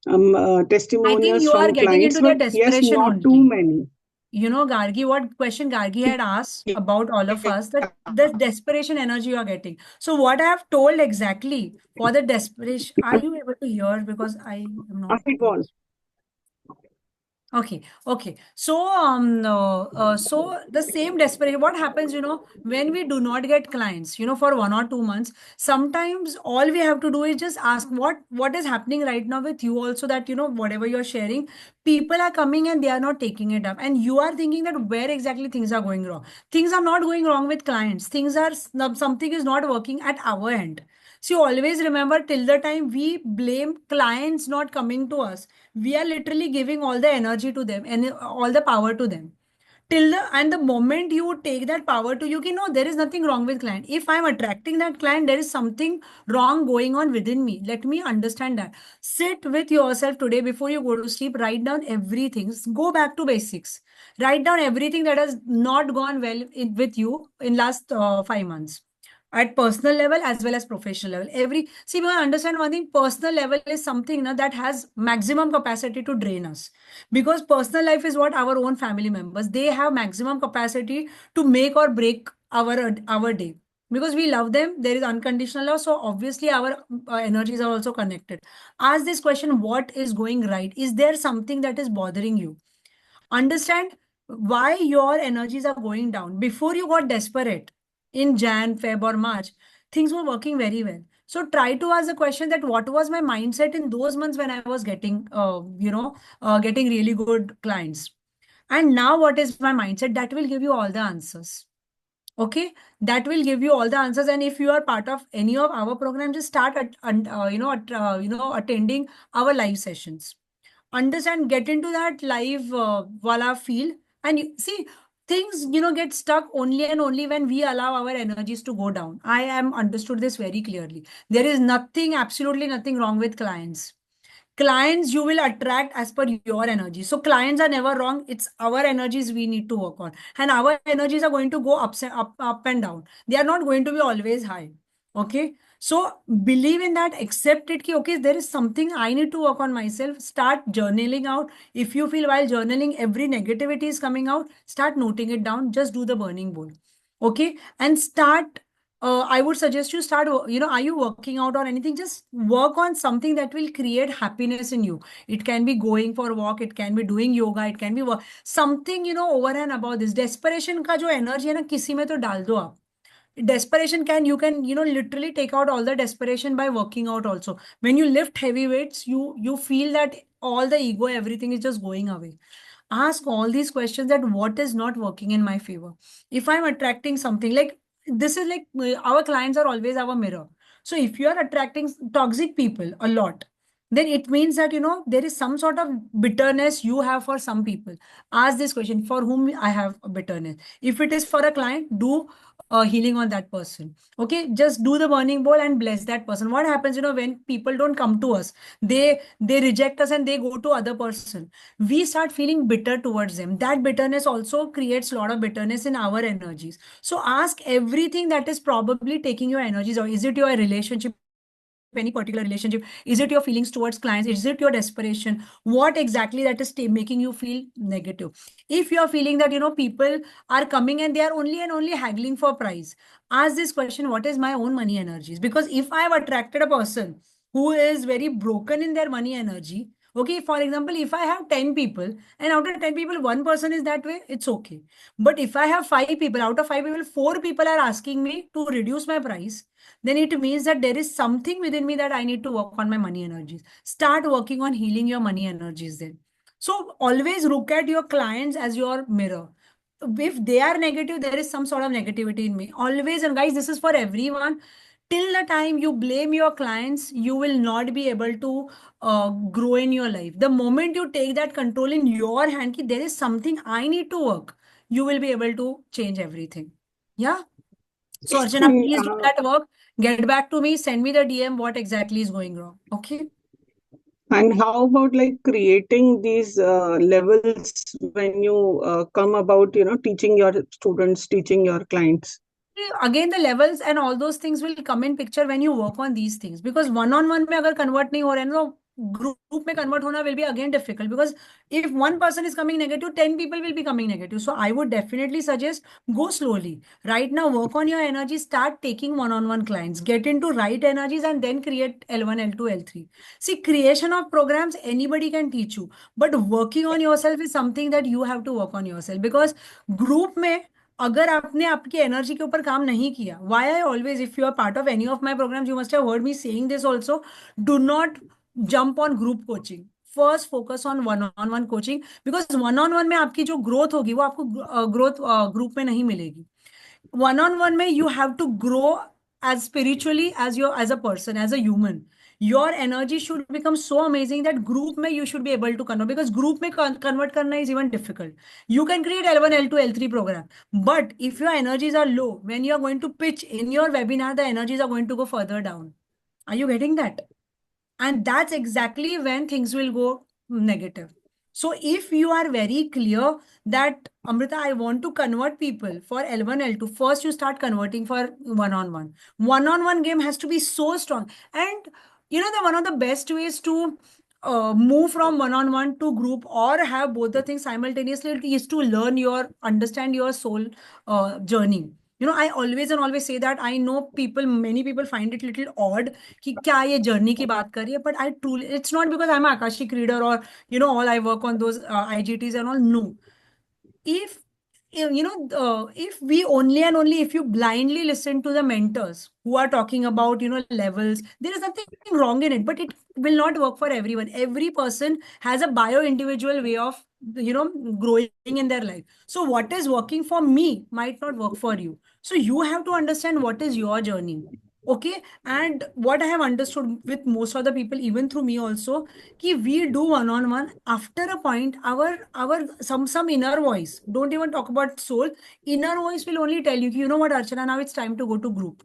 I think testimonials you are from getting clients, into the but yes, desperation not too only. many. You know, Gargi, what question Gargi had asked about all of us, that the desperation energy you are getting. So what I have told exactly for the desperation, are you able to hear? Because I am not. It was. Okay. So the same desperation, what happens, when we do not get clients, for 1 or 2 months, sometimes all we have to do is just ask what is happening right now with you also, that, whatever you're sharing, people are coming and they are not taking it up. And you are thinking that where exactly things are going wrong. Things are not going wrong with clients. Something is not working at our end. So always remember, till the time we blame clients not coming to us, we are literally giving all the energy to them and all the power to them. And the moment you take that power to you, there is nothing wrong with client. If I'm attracting that client, there is something wrong going on within me. Let me understand that. Sit with yourself today before you go to sleep. Write down everything. Go back to basics. Write down everything that has not gone well with you in last 5 months, at personal level as well as professional level. We understand one thing: personal level is something that has maximum capacity to drain us, because personal life is what our own family members, they have maximum capacity to make or break our day, because we love them. There is unconditional love, so obviously our energies are also connected. Ask this question: what is going right? Is there something that is bothering you? Understand why your energies are going down. Before you got desperate in Jan, Feb, or March, things were working very well. So try to ask the question that what was my mindset in those months when I was getting really good clients, and now what is my mindset? That will give you all the answers. Okay, that will give you all the answers. And if you are part of any of our programs, just start attending our live sessions. Understand, get into that live wala feel. And see, things get stuck only and only when we allow our energies to go down. I am understood this very clearly. There is nothing, absolutely nothing wrong with clients. Clients you will attract as per your energy. So clients are never wrong. It's our energies we need to work on, and our energies are going to go up and down. They are not going to be always high. Okay, so believe in that, accept it ki, okay, there is something I need to work on myself. Start journaling out. If you feel while journaling every negativity is coming out, start noting it down. Just do the burning bowl. Okay, and start, I would suggest you start, are you working out or anything? Just work on something that will create happiness in you. It can be going for a walk, it can be doing yoga, it can be something, over and above this. Desperation का जो energy है ना, किसी में तो डाल दो आप. Desperation can, you can, literally take out all the desperation by working out also. When you lift heavy weights, you feel that all the ego, everything is just going away. Ask all these questions, that what is not working in my favor. If I'm attracting something like this, is like our clients are always our mirror. So if you are attracting toxic people a lot, then it means that there is some sort of bitterness you have for some people. Ask this question: for whom I have a bitterness? If it is for a client, do healing on that person. Okay, just do the burning bowl and bless that person. What happens, when people don't come to us, they reject us and they go to other person, we start feeling bitter towards them. That bitterness also creates a lot of bitterness in our energies. So ask everything that is probably taking your energies, or is it your relationship, any particular relationship? Is it your feelings towards clients? Is it your desperation? What exactly that is making you feel negative? If you're feeling that people are coming and they are only and only haggling for price, ask this question: what is my own money energies? Because if I have attracted a person who is very broken in their money energy, okay, for example, if I have 10 people and out of 10 people, one person is that way, it's okay. But if I have 5 people, out of 5 people, 4 people are asking me to reduce my price, then it means that there is something within me that I need to work on my money energies. Start working on healing your money energies then. So always look at your clients as your mirror. If they are negative, there is some sort of negativity in me. Always, and guys, this is for everyone. Till the time you blame your clients, you will not be able to grow in your life. The moment you take that control in your hand, ki there is something I need to work, you will be able to change everything. Yeah. So Archana, And please do that work. Get back to me. Send me the DM what exactly is going wrong. Okay. and how about like creating these levels when you come about, teaching your students, teaching your clients? Again, the levels and all those things will come in picture when you work on these things. Because one-on-one में अगर convert नहीं हो रहा है ना, group में convert होना will be again difficult. Because if one person is coming negative, 10 people will be coming negative. So I would definitely suggest go slowly. Right now, work on your energy. Start taking one-on-one clients. Get into right energies and then create L1, L2, L3. See, creation of programs anybody can teach you, but working on yourself is something that you have to work on yourself. Because group में अगर आपने आपकी energy के ऊपर काम नहीं किया, why I always, if you are part of any of my programmes, you must have heard me saying this also, do not jump on group coaching. First focus on one coaching. Because one में आपकी जो growth होगी वो आपको growth group में नहीं मिलेगी. One-on-one में you have to grow as spiritually as a person, as a human. Your energy should become so amazing that group में you should be able to convert, because group में convert करना is even difficult. You can create L1, L2, L3 program, but if your energies are low, when you are going to pitch in your webinar, the energies are going to go further down. Are you getting that? And that's exactly when things will go negative. So if you are very clear that, Amrita, I want to convert people for L1, L2, first you start converting for one-on-one. One-on-one game has to be so strong. And the one of the best ways to move from one-on-one to group, or have both the things simultaneously, is to understand your soul journey. I always say that I know many people find it little odd कि क्या ये journey की बात कर रही है, but I truly, it's not because I'm an Akashic reader or all I work on those IGTs and all. No. If if we only and only if you blindly listen to the mentors who are talking about, levels, there is nothing wrong in it, but it will not work for everyone. Every person has a bio individual way of, growing in their life. So what is working for me might not work for you. So you have to understand what is your journey. Okay. And what I have understood with most of the people, even through me also, कि we do one-on-one. After a point, our some inner voice, don't even talk about soul, inner voice will only tell you, you know what, Archana, now it's time to go to group.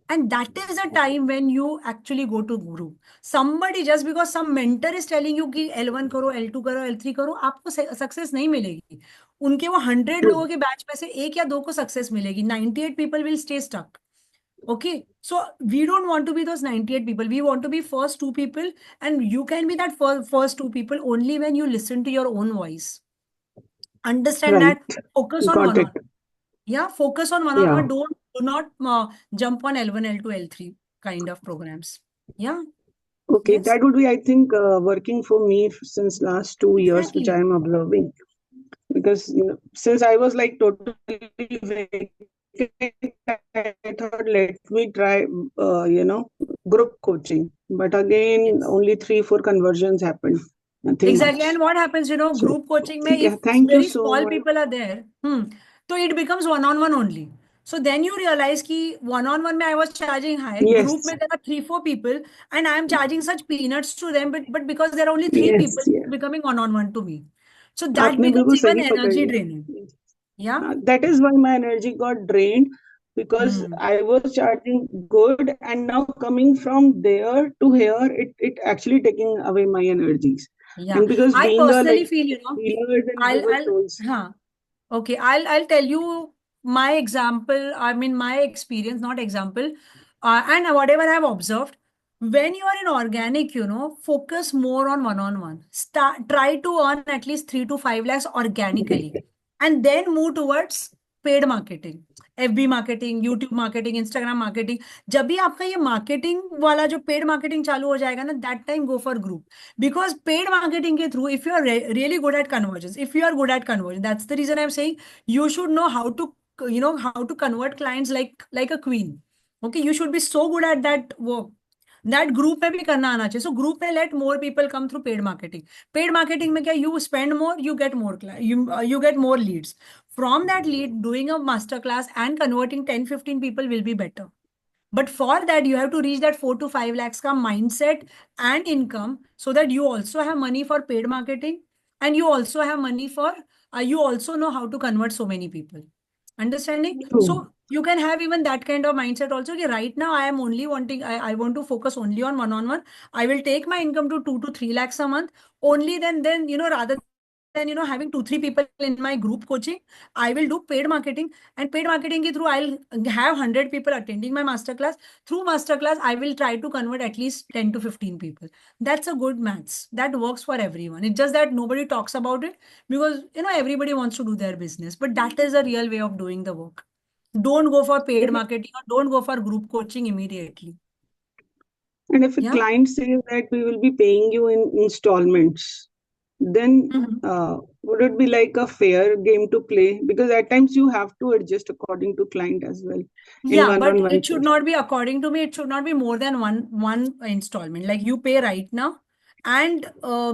And that is a time when you actually go to group. Somebody, just because some mentor is telling you कि L1 करो, L2 करो, L3 करो, आपको success नहीं मिलेगी. उनके वो 100 लोगों के बैच में से एक या दो को सक्सेस मिलेगी. 98 people will stay stuck. Okay, so we don't want to be those 98 people. We want to be first two people, and you can be that first two people only when you listen to your own voice. Understand Right. that. Focus on Got one-on-one. it. Yeah, focus on Yeah. one-on-one. Do not jump on L1, L2, L3 kind of programs. Yeah. Okay, Yes. that would be, I think, working for me since last 2 years, which Exactly. I am observing. Because since I was like totally vacant, I thought let me try, group coaching. But again, Yes. only 3-4 conversions happened. Nothing Exactly. much. And what happens, So, group coaching mein, yeah, if thank you very so small much. people are there, so it becomes one-on-one only. So then you realize ki one-on-one mein I was charging high, Yes, group mein there are 3-4 people, and I am charging such peanuts to them, but because there are only 3 yes, people, yeah. it's becoming one-on-one to me. So that आपने becomes बिल्कुल even सही energy पकड़ी. draining. Yeah. That is why my energy got drained, because Hmm. I was charging good, and now coming from there to here, it actually taking away my energies. Yeah. And because I being a personally like feel, healers and giver souls, okay, I'll tell you my example. I mean, my experience, not example, and whatever I've observed. When you are in organic, focus more on one-on-one. Try to earn at least 3 to 5 lakhs organically, and then move towards paid marketing, FB marketing, YouTube marketing, Instagram marketing. जब भी आपका ये marketing वाला जो paid marketing चालू हो जाएगा ना, that time go for group. Because paid marketing ke through, if you are really good at conversions, if you are good at conversion, that's the reason I'm saying you should know how to, how to convert clients like a queen. Okay, you should be so good at that work. That group में भी करना आना चाहिए. So group में let more people come through paid marketing. Paid marketing में क्या, you spend more, you get more you get more leads. From that lead, doing a master class and converting 10-15 people will be better. But for that, you have to reach that 4 to 5 lakhs ka mindset and income, so that you also have money for paid marketing, and you also have money for, you also know how to convert so many people. Understanding? true. So you can have even that kind of mindset also. Okay, right now I am only wanting, I want to focus only on one-on-one. I will take my income to 2 to 3 lakhs a month. Only then, rather than, having 2-3 people in my group coaching, I will do paid marketing. And paid marketing ke through, I'll have 100 people attending my masterclass. Through masterclass, I will try to convert at least 10 to 15 people. That's a good maths. That works for everyone. It's just that nobody talks about it, because, everybody wants to do their business. But that is a real way of doing the work. Don't go for paid marketing, or don't go for group coaching immediately. And if a Yeah. client says that we will be paying you in installments, then would it be like a fair game to play? Because at times you have to adjust according to client as well in Yeah, but one-on-one it should session. not be, according to me, it should not be more than one installment. Like you pay right now, and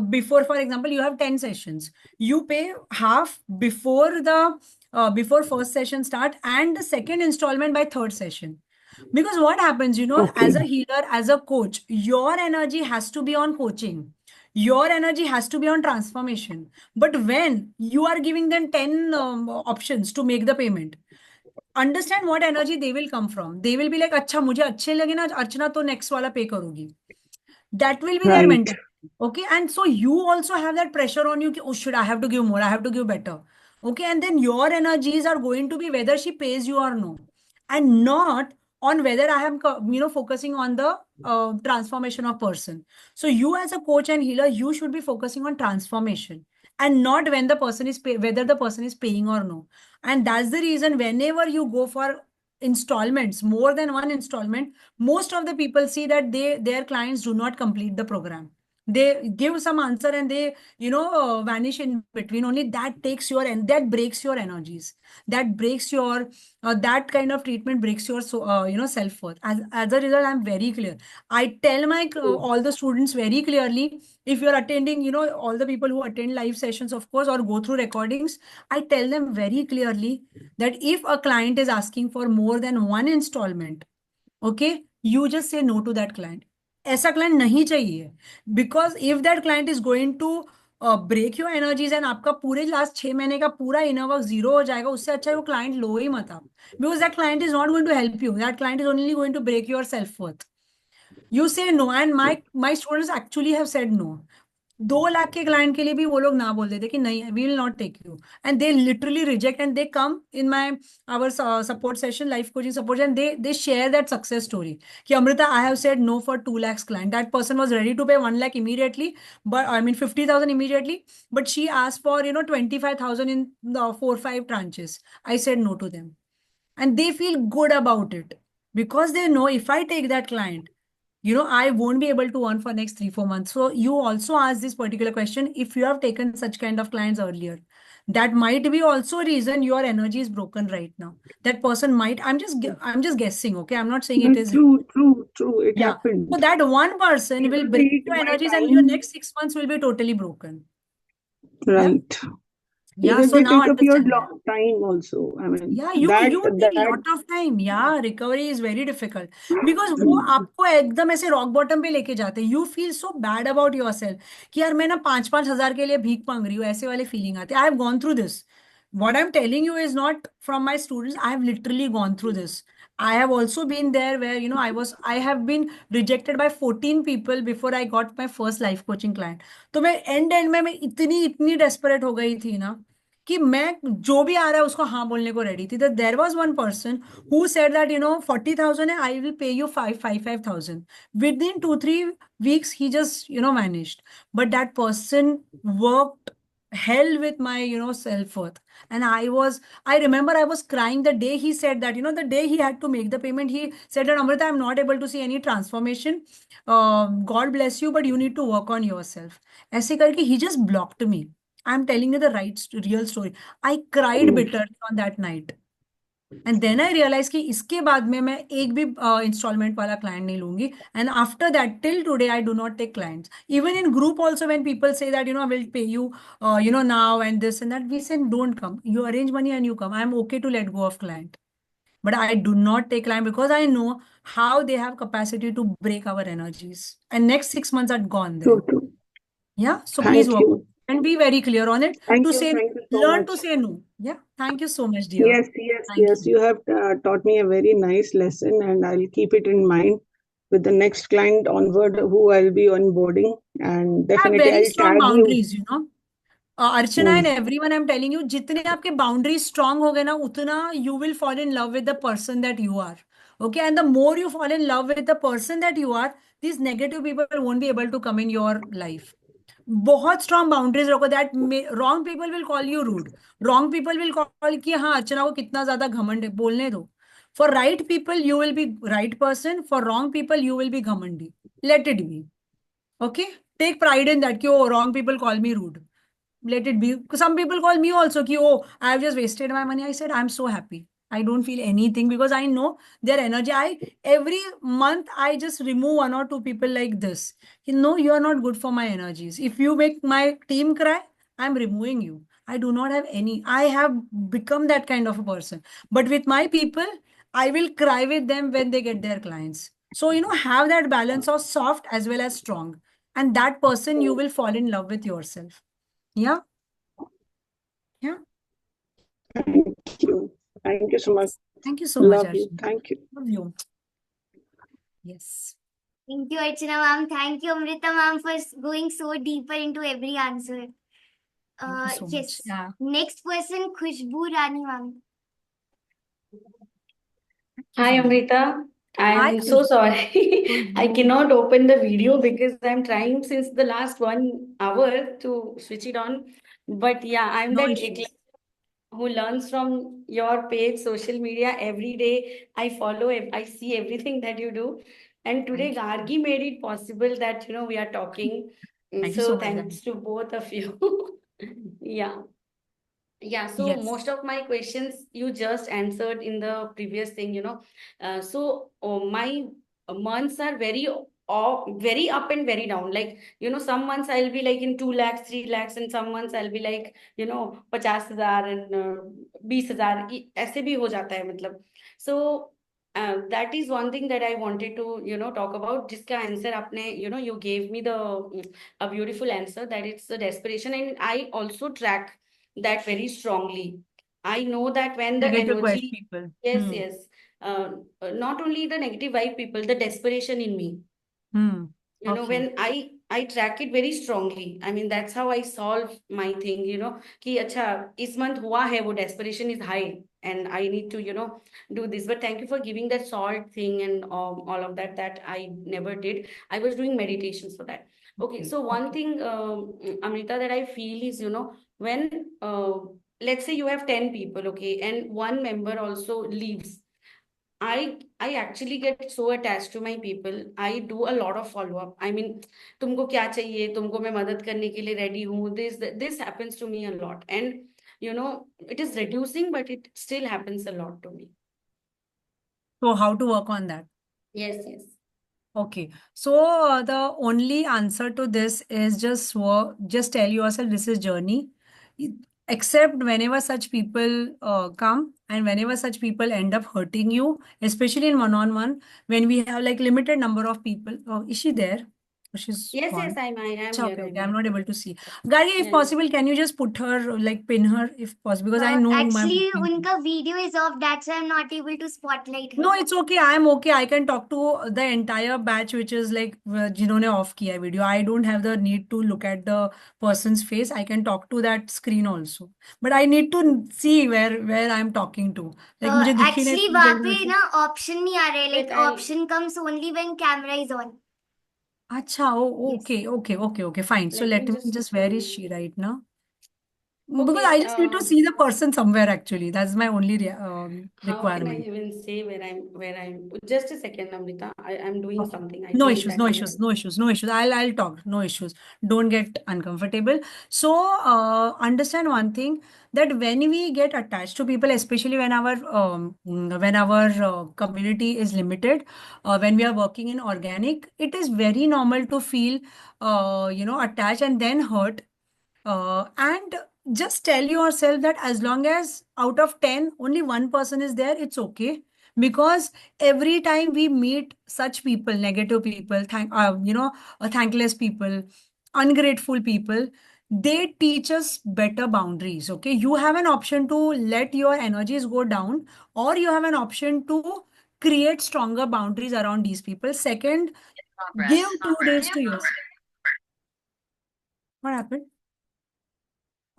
before, for example, you have 10 sessions. You pay half before the before first session start, and the second installment by third session. Because what happens, as a Okay. healer, as a coach, your energy has to be on coaching. Your energy has to be on transformation. But when you are giving them 10 options to make the payment, understand what energy they will come from. They will be like, अच्छा मुझे अच्छे लगे ना अर्चना, तो next वाला pay करोगी. That will be their Right. mentality. Okay, and so you also have that pressure on you कि, oh, should I have to give more, I have to give better. Okay, and then your energies are going to be whether she pays you or no, and not on whether I am focusing on the transformation of person. So you, as a coach and healer, you should be focusing on transformation, and not when the person is whether the person is paying or no. And that's the reason whenever you go for installments, more than one installment, most of the people see that their clients do not complete the program. they give some answer and they, vanish in between. Only that takes your, and that breaks your energies. That breaks your, that kind of treatment breaks your, self-worth. As a result, I'm very clear. I tell my, all the students very clearly, if you're attending, all the people who attend live sessions, of course, or go through recordings, I tell them very clearly that if a client is asking for more than one installment, okay, you just say no to that client. ऐसा client नहीं चाहिए, because if that client is going to break your energies and आपका पूरे last 6 महीने का पूरा inner work zero हो जाएगा, उससे अच्छा है वो client लो ही मत आप, because that client is not going to help you. That client is only going to break your self worth. You say no, and my students actually have said no. 2 lakh के client के लिए भी वो लोग ना बोल देते कि नहीं, we will not take you, and they literally reject, and they come in my our support session, life coaching support, and they share that success story कि Amrita, I have said no for 2 lakhs client. That person was ready to pay 1 lakh immediately, but I mean 50,000 immediately, but she asked for 25,000 in the 4-5 tranches. I said no to them, and they feel good about it because they know if I take that client, I won't be able to earn for next 3-4 months. So you also ask this particular question, if you have taken such kind of clients earlier, that might be also a reason your energy is broken right now. That person might, I'm just guessing, okay, I'm not saying it is. True, it Yeah, happened. so that one person will People break treat your my energies and your time next 6 months will be totally broken. right. Yeah, Because so they now take up your understand that. time also. I mean, Yeah, you take a lot of time. Yeah, recovery is very difficult because वो आपको एकदम ऐसे rock bottom पे लेके जाते हैं. You feel so bad about yourself कि यार मैं ना 5-5 हज़ार के लिए भीख मांग रही हूँ, ऐसे वाले फीलिंग आते हैं. I have gone through this. What I'm telling you is not from my students. I have literally gone through this. I have also been there where, I have been rejected by 14 people before I got my first life coaching client. तो मैं and में मैं इतनी desperate हो गई थी ना कि मैं जो भी आ रहा है उसको हाँ बोलने को रेडी थी. There was one person who said that 40,000 है, I will pay you 5,000. Within 2-3 weeks he just vanished. But that person worked hell with my self-worth. And I remember I was crying the day he said that, the day he had to make the payment, he said that, Amrita, I'm not able to see any transformation. God bless you, but you need to work on yourself. ऐसे करके he just blocked me. I'm telling you the real story. I cried bitterly on that night. And then I realized कि इसके बाद में मैं एक भी installment वाला client नहीं लूंगी. And after that, till today, I do not take clients. Even in group also, when people say that, I will pay you, now and this and that, we say, don't come. You arrange money and you come. I'm okay to let go of client. But I do not take client because I know how they have capacity to break our energies. And next 6 months are gone there. True. Yeah. So please Thank work you. and be very clear on it. Thank To you. say, Thank you so learn much. to say no. Yeah. Thank you so much, dear. Yes. Thank you. You have taught me a very nice lesson, and I'll keep it in mind with the next client onward who I'll be onboarding. And Have definitely, very I'll strong tag you. boundaries, Archana and everyone, I'm telling you, जितने आपके boundaries strong हो गए ना, उतना you will fall in love with the person that you are. Okay, and the more you fall in love with the person that you are, these negative people won't be able to come in your life. बहुत strong boundaries रखो. That wrong people will call you rude. Wrong people will call कि हाँ अर्चना को कितना ज्यादा घमंड है, बोलने दो. For right people, you will be right person. For wrong people, you will be घमंडी. Let it be. Okay, take pride in that कि oh, wrong people call me rude. Let it be. Some people call me also ki, oh, I have just wasted my money. I said, I'm so happy. I don't feel anything because I know their energy. Every month I just remove 1 or 2 people like this. No, you are not good for my energies. If you make my team cry, I'm removing you. I do not have any. I have become that kind of a person. But with my people, I will cry with them when they get their clients. So, have that balance of soft as well as strong. And that person, you will fall in love with yourself. Yeah. Yeah. Thank you. Thank you so much. Thank you so much, Love you. Archana. Thank you. Love you. Yes. Thank you, Archana ma'am. Thank you, Amrita ma'am, for going so deeper into every answer. Thank you so much. Yes. Yeah. Next person, Khushbu Rani ma'am. Hi, Amrita. Hi, I'm so Khushbu. sorry. I cannot open the video because I'm trying since the last 1 hour to switch it on. But yeah, I'm No that issues. Ekla who learns from your page, social media every day. I follow, I see everything that you do. And today, Thank you. Gargi made it possible that, we are talking. Thank you So so much, thanks guys. to both of you. Yeah. Yeah, so Yes. most of my questions you just answered in the previous thing, you know. My months are very up and very down. Like, you know, some months I'll be like in 2 lakhs, 3 lakhs, and some months I'll be like, you know, 50,000 and 20,000. ऐसे भी हो जाता है मतलब. So that is one thing that I wanted to, you know, talk about. जिसका answer आपने, you know, you gave me a beautiful answer that it's the desperation, and I also track that very strongly. I know that when the Negative vibe energy, people. yes, yes, uh, not only the negative vibe people, the desperation in me, Hmm. you know, Okay. when I track it very strongly. I mean, that's how I solve my thing, you know, कि अच्छा इस month हुआ है वो desperation is high and I need to, you know, do this. But thank you for giving that salt thing and all of that I never did. I was doing meditations for that. Okay, Okay. so one Okay. thing, Amrita, that I feel is, you know, when let's say you have 10 people, okay, and one member also leaves. I actually get so attached to my people. I do a lot of follow up. I mean, तुमको क्या चाहिए? तुमको मैं मदद करने के लिए ready हूँ. This happens to me a lot, and you know, it is reducing, but it still happens a lot to me. So how to work on that? Yes, yes. Okay. So the only answer to this is just work, just tell yourself this is journey. Except whenever such people come and whenever such people end up hurting you, especially in one-on-one, when we have like limited number of people. Oh, is she there? Oh, she's Yes, yes, gone. I am Acha, here. okay, okay. I'm I'm here. not able to see. Gargi, if Yeah. possible, can you just put her, like pin her if possible? Because I know my. Actually, उनका video is off. That's why I'm not able to spotlight her. No, it's okay. I'm okay. I can talk to the entire batch, which is like जिन्होंने off किया है video. I don't have the need to look at the person's face. I can talk to that screen also. But I need to see where I'm talking to. Like मुझे दिख ही नहीं Actually, रहा वहाँ जल्दी पे से. ना option नहीं आ रहा है. Wait, Like option comes only when camera is on. अच्छा, oh, Yes. okay, fine. So let let me me just just, where is she right now? Because okay. I just need to see the person somewhere actually. That's my only How can I requirement. even say where I'm? Just a second, Amrita. I'm doing Okay. something. I No think issues, that no will issues, help. no issues, no issues. I'll talk. No issues. Don't get uncomfortable. So understand one thing, that when we get attached to people, especially when our community is limited, when we are working in organic, it is very normal to feel attached and then hurt. And just tell yourself that as long as out of 10 only one person is there, it's okay. Because every time we meet such people, negative people, thankless people, ungrateful people, they teach us better boundaries. Okay, you have an option to let your energies go down, or you have an option to create stronger boundaries around these people. Second, give 2 days to yourself. What happened?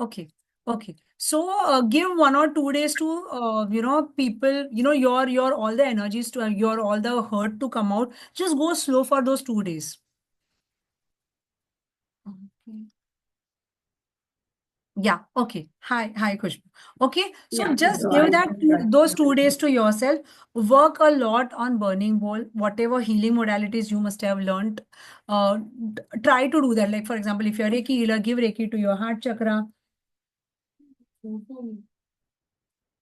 Okay. Okay. So give 1 or 2 days to people, your all the energies to your all the hurt to come out. Just go slow for those 2 days. Okay. Yeah. Okay. Hi, Khushbu. Okay. So Yeah. just So give I that those 2 days to yourself. Work a lot on burning bowl, whatever healing modalities you must have learned. Try to do that. Like for example, if you're Reiki healer, give Reiki to your heart chakra.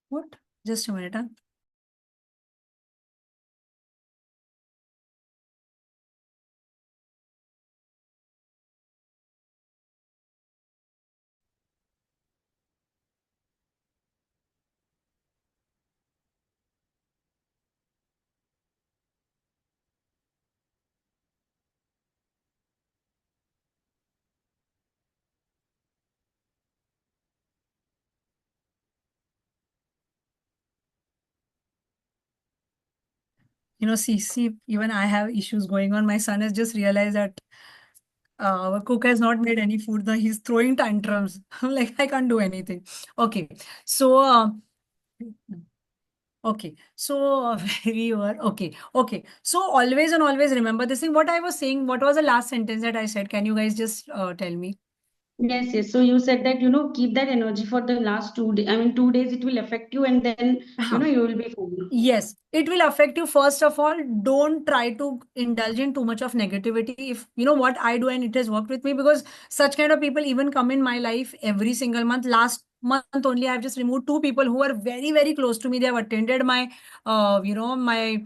What? Just a minute. Huh? See, even I have issues going on. My son has just realized that our cook has not made any food. Now he's throwing tantrums. I'm like, I can't do anything. Okay. So, okay. So, we were, okay. So, always and always remember this thing. What I was saying, what was the last sentence that I said? Can you guys just tell me? Yes, yes. So you said that, keep that energy for the last 2 days. I mean, 2 days it will affect you, and then, हाँ. you will be fine. Yes, it will affect you. First of all, don't try to indulge in too much of negativity. If you know what I do and it has worked with me, because such kind of people even come in my life every single month. Last month only, I've just removed two people who are very, very close to me. They have attended my, my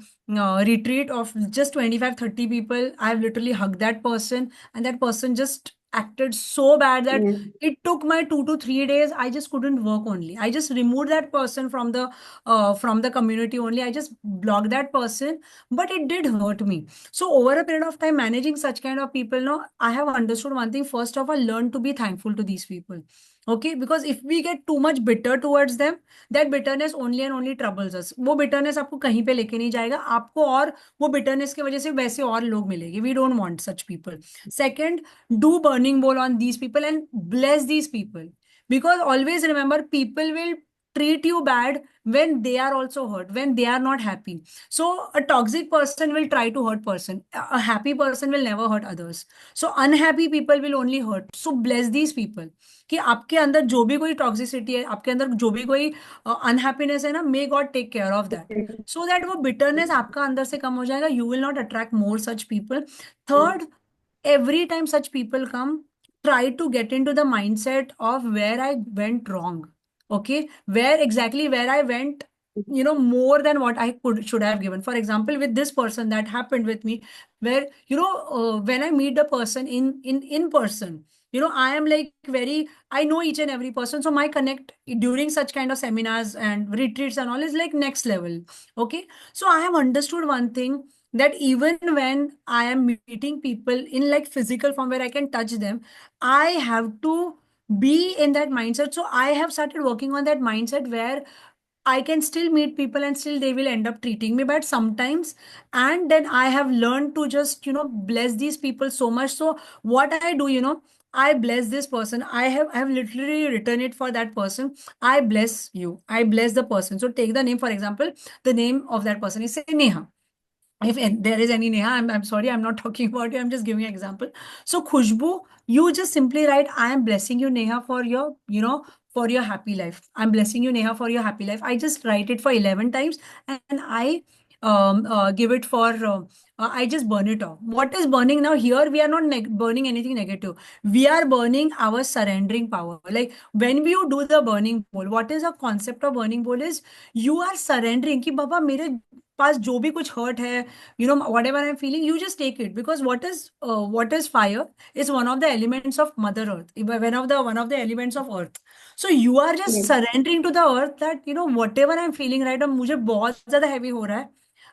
retreat of just 25, 30 people. I've literally hugged that person, and that person just acted so bad that Yes. it took my 2 to 3 days. I just couldn't work only. I just removed that person from the community only. I just blocked that person, but it did hurt me. So over a period of time, managing such kind of people, no, I have understood one thing. First of all, learn to be thankful to these people. Okay, because if we get too much bitter towards them, that bitterness only and only troubles us. वो bitterness आपको कहीं पे लेके नहीं जाएगा आपको, और वो bitterness की वजह से वैसे और लोग मिलेंगे. We don't want such people. Second, do burning bowl on these people and bless these people, because always remember, people will treat you bad when they are also hurt, when they are not happy. So a toxic person will try to hurt person, a happy person will never hurt others. So unhappy people will only hurt. So bless these people, कि आपके अंदर जो भी कोई toxicity है, आपके अंदर जो भी कोई अनहैप्पीनेस है ना, may God take care of that, so that वो बिटरनेस आपका अंदर से कम हो जाएगा. You will not attract more such people. Third, every time such people come, try to get into the mindset of where I went wrong. Okay, where I went, more than what I should have given. For example, with this person, that happened with me, where when I meet the person in person, I am like very, I know each and every person, so my connect during such kind of seminars and retreats and all is like next level. Okay, so I have understood one thing, that even when I am meeting people in like physical form where I can touch them, I have to be in that mindset. So I have started working on that mindset where I can still meet people and still they will end up treating me bad sometimes. And then I have learned to just, bless these people so much. So what I do, I bless this person. I have literally written it for that person. I bless you. I bless the person. So take the name, for example, the name of that person is say Neha. If there is any Neha, I'm sorry, I'm not talking about you. I'm just giving an example. So Khushbu, you just simply write, I am blessing you, Neha, for your, for your happy life. I'm blessing you, Neha, for your happy life. I just write it for 11 times and I give it for, I just burn it off. What is burning now? Here, we are not burning anything negative. We are burning our surrendering power. Like when you do the burning bowl, what is the concept of burning bowl is you are surrendering कि बाबा मेरे पास जो भी कुछ hurt है, whatever I'm feeling, you just take it, because what is fire is one of the elements of Mother Earth, one of the elements of Earth. So you are just Yes. surrendering to the earth that whatever I'm feeling right now, मुझे बहुत ज़्यादा heavy हो रहा है.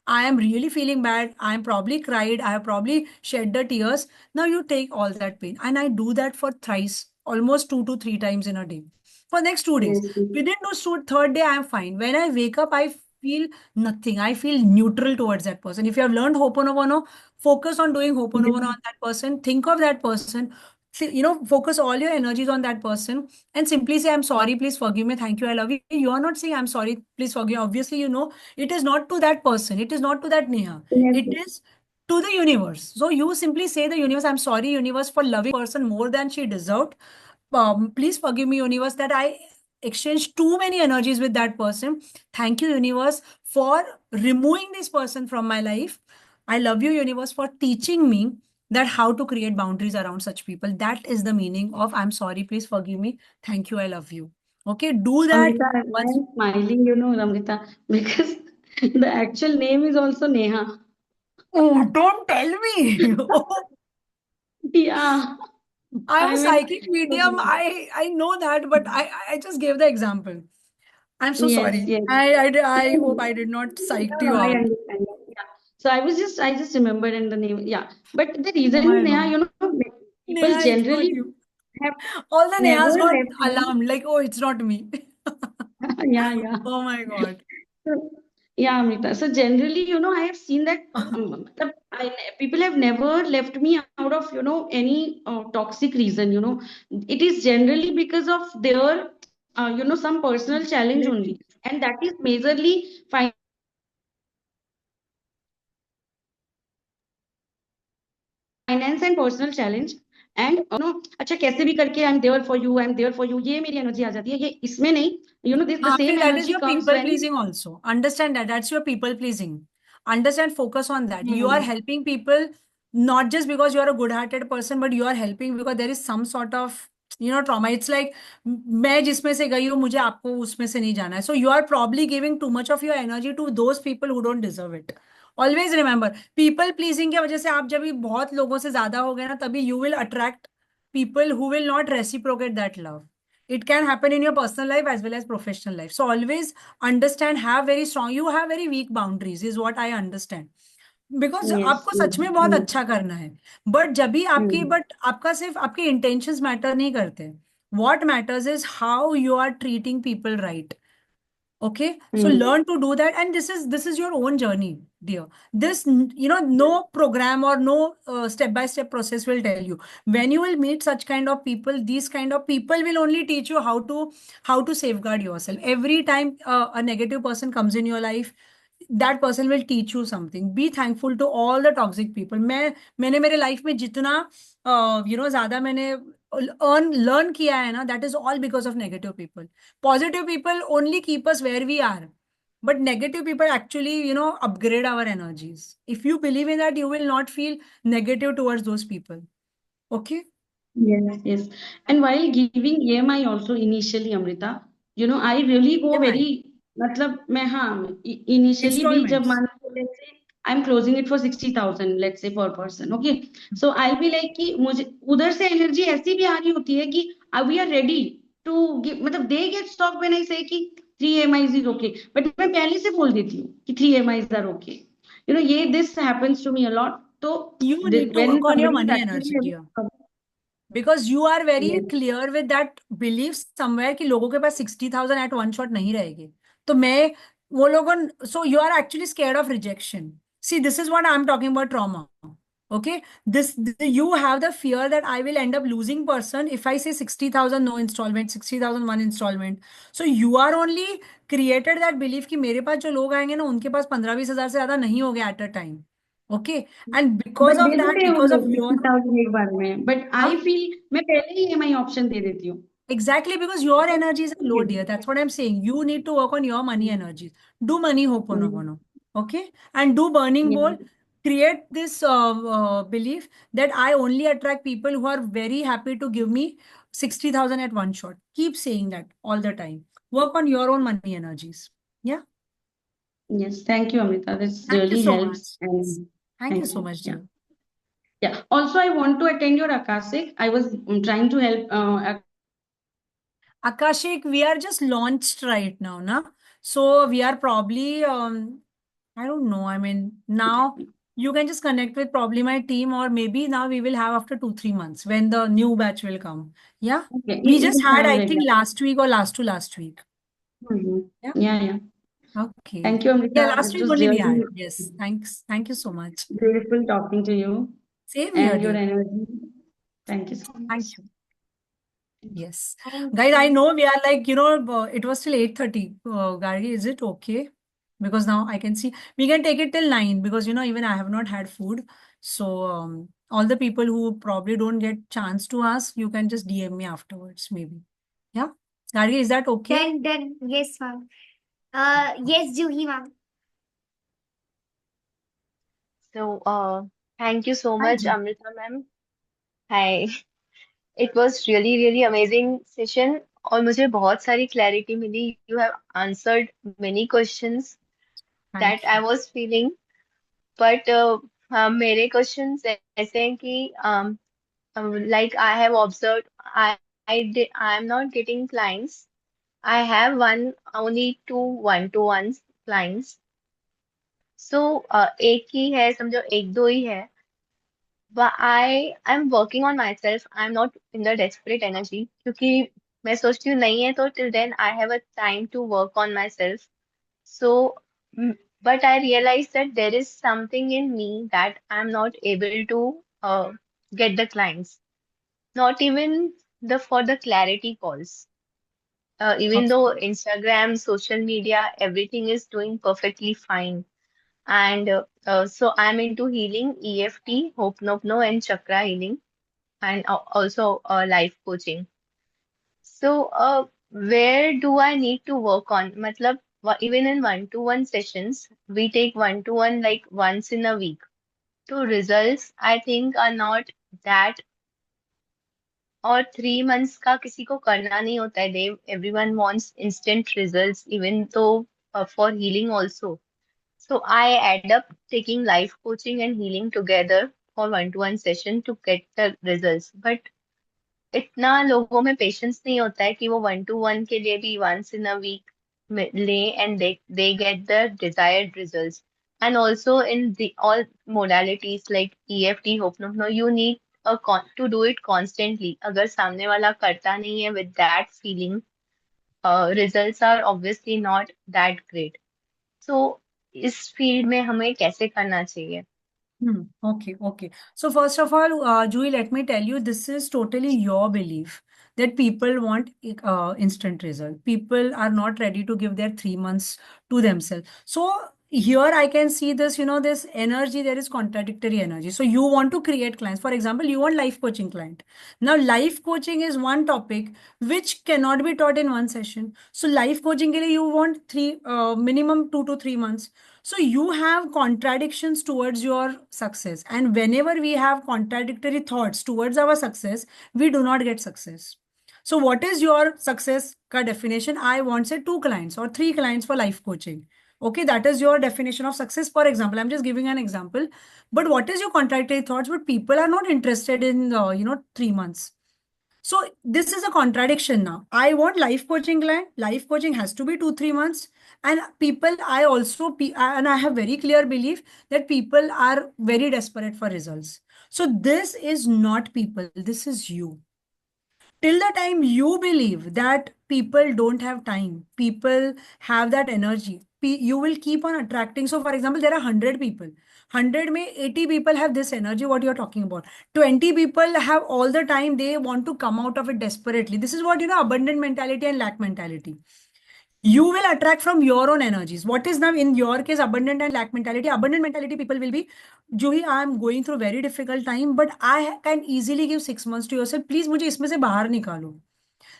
I am really feeling bad. I am probably cried. I have probably shed the tears. Now you take all that pain, and I do that for thrice, almost 2 to 3 times in a day, for next 2 days. Yes, yes. Within those third day, I am fine. When I wake up, I feel nothing. I feel neutral towards that person. If you have learned Ho'oponopono, focus on doing Ho'oponopono on that person. Think of that person. Focus all your energies on that person and simply say, I'm sorry, please forgive me, thank you, I love you. You are not saying, I'm sorry, please forgive. Obviously, it is not to that person. It is not to that Neha. Yes, It yes. is to the universe. So you simply say the universe, I'm sorry, universe, for loving person more than she deserved. Please forgive me, universe, that I exchanged too many energies with that person. Thank you, universe, for removing this person from my life. I love you, universe, for teaching me that how to create boundaries around such people. That is the meaning of I'm sorry, please forgive me, thank you, I love you. Okay, do that Amrita, why once. I'm smiling, Amrita, because the actual name is also Neha. Oh, don't tell me. Yeah, I'm I a mean, psychic medium. I know that, but I just gave the example. I'm so yes, sorry. yes. I hope No, I did not psych no, you I out. understand that. Yeah. So I just remembered in the name. Yeah. But the Oh reason is, my Neha, God. people Neha, it's not generally you. have All the never Nehas got left me. alarmed, like, oh, it's not me. Yeah, yeah. Oh my God. So, yeah, Amrita. So generally, I have seen that people have never left me out of, any toxic reason. It is generally because of their, some personal challenge only, and that is majorly finance and personal challenge. And and अच्छा कैसे भी करके I am there for you, I am there for you, ये मेरी energy आ जाती है। ये इसमें नहीं, दिस द फिर same that is energy your comes people when pleasing also. Understand that. That's your people pleasing. Understand, focus on that. You are helping people not just because you are a good-hearted person, but you are helping because there is some sort of, trauma. It's like मैं जिसमें से गई हूँ मुझे आपको उसमें से नहीं जाना है. So you are probably giving too much of your energy to those people who don't deserve it. Always remember, people pleasing की वजह से आप जब भी बहुत लोगों से ज्यादा हो गए ना, तभी you will attract people who will not reciprocate that love. It can happen in your personal life as well as professional life. So always understand, you have very weak boundaries is what I understand. Because yes आपको सच में बहुत अच्छा करना है, but आपका सिर्फ आपके intentions matter नहीं करते. What matters is how you are treating people right. Okay, so learn to do that, and this is your own journey, dear. No program or no step by step process will tell you. When you will meet such kind of people, these kind of people will only teach you how to safeguard yourself. Every time a negative person comes in your life, that person will teach you something. Be thankful to all the toxic people. मैंने मेरे life में जितना ज्यादा मैंने learn किया है ना, that is all because of negative people. Positive people only keep us where we are, but negative people actually upgrade our energies. If you believe in that, you will not feel negative towards those people. Okay. Yes, yes. And while giving EMI also initially, Amrita, I really go EMI very, मतलब मैं हाँ initially भी जब installments. मान लो let's say I'm closing it for 60,000 let's say per person, okay? So I'll be like कि मुझे उधर से एनर्जी ऐसी भी आ रही होती है कि we are ready to give, मतलब they get shocked when I say कि 3 EMIs is okay, but मैं पहले से बोल देती हूँ कि 3 EMIs are okay. ये this happens to me a lot. तो You need to when work on your somebody is money actually energy, dear. Because you are very yes. clear with that belief somewhere कि लोगों के पास 60,000 at one shot नहीं रहेगी. तो मैं वो लोगों, so you are actually scared of rejection. See, this is what I'm talking about, trauma. Okay, you have the fear that I will end up losing person if I say 60,000 no installment, 60,000 one installment. So you are only created that belief कि मेरे पास जो लोग आएंगे ना उनके पास 15-20 हजार से ज्यादा नहीं होंगे at a time. Okay, and because but of they that, देते हैं वो because of लोग your 60,000 एक बार में, बट आई huh? फील मैं पहले ही EMI ऑप्शन दे देती हूँ. Exactly, because your energies are low, dear. That's what I'm saying. You need to work on your money energies. Do money hoponopono. Okay? And do burning bowl. Create this belief that I only attract people who are very happy to give me 60,000 at one shot. Keep saying that all the time. Work on your own money energies. Yeah? Yes, thank you, Amrita. This Thank you really so helps. much. And Thank you thank so you. much, Yeah. dear. Yeah. Also, I want to attend your Akashic. I was trying to help. Akashik, we are just launched right now, na? So we are probably, I don't know. I mean, now you can just connect with probably my team, or maybe now we will have after 2-3 months when the new batch will come. Yeah. Okay, We it just is had, fine I with think, that. last week or last to last week. Yeah. Yeah, yeah. Okay. Thank you, Yeah, Amrita. last This week was only we really had. Yes. Thanks. Thank you so much. beautiful talking to you Same here, and your dear. energy. Thank you so much. Thank you. Yes. Thank Guys, I you. know we are like, it was till 8:30. Gargi, is it okay? Because now I can see we can take it till 9 because, even I have not had food. So, all the people who probably don't get chance to ask, you can just DM me afterwards, maybe. Yeah. Gargi, is that okay? Done. Yes, ma'am. Yes, Juhi, ma'am. So, thank you so Hi, much, Ji. Amrita ma'am. Hi. It was really, really amazing session. और मुझे बहुत सारी clarity milli. You have answered many questions that Thank I you. was feeling. But हाँ, मेरे questions ऐसे हैं कि like I have observed, I am not getting clients. I have only two one-to-ones clients. So एक ही है समझो एक दो ही है. But I'm working on myself. I'm not in the desperate energy क्योंकि मैं सोचती हूँ नहीं है तो till then I have a time to work on myself. So, but I realized that there is something in me that I'm not able to get the clients. Not even for the clarity calls. Even Okay. though Instagram, social media, everything is doing perfectly fine. And so I'm into healing, EFT, Ho'oponopono, and chakra healing. and also life coaching. So, where do I need to work on? Matlab, even in one-to-one sessions, we take one-to-one like once in a week. So results, I think, are not that. और 3 months का किसी को करना नहीं होता है. They everyone wants instant results, even though for healing also. So I end up taking life coaching and healing together for one-to-one session to get the results. But इतना लोगों में पेशेंस नहीं होता है कि वो 1-to-1 के लिए भी once in a week ले and they get the desired results. And also in the all modalities like EFT, Ho'oponopono, you need to do it constantly. अगर सामने वाला करता नहीं है with that feeling, results are obviously not that great. So इस field में हमें कैसे करना चाहिए? Okay. So first of all, Juhi, let me tell you, this is totally your belief that people want instant result. People are not ready to give their 3 months to themselves. So here I can see this, this energy, there is contradictory energy. So you want to create clients. For example, you want life coaching client. Now, life coaching is one topic which cannot be taught in one session. So life coaching ke liye you want minimum 2 to 3 months. So you have contradictions towards your success. And whenever we have contradictory thoughts towards our success, we do not get success. So what is your success ka definition? I want say 2 clients or 3 clients for life coaching. Okay, that is your definition of success. For example, I'm just giving an example. But what is your contradictory thoughts? But people are not interested in 3 months. So this is a contradiction now. I want life coaching client. Life coaching has to be 2-3 months. And people, and I have very clear belief that people are very desperate for results. So this is not people. This is you. Till the time you believe that people don't have time, people have that energy, you will keep on attracting. So for example, there are 100 people. 100 may 80 people have this energy, what you're talking about. 20 people have all the time, they want to come out of it desperately. This is what, abundant mentality and lack mentality. You will attract from your own energies. What is now in your case, abundant and lack mentality? Abundant mentality people will be, Juhi, I am going through very difficult time, but I can easily give 6 months to yourself. Please, मुझे इसमें से बाहर निकालो.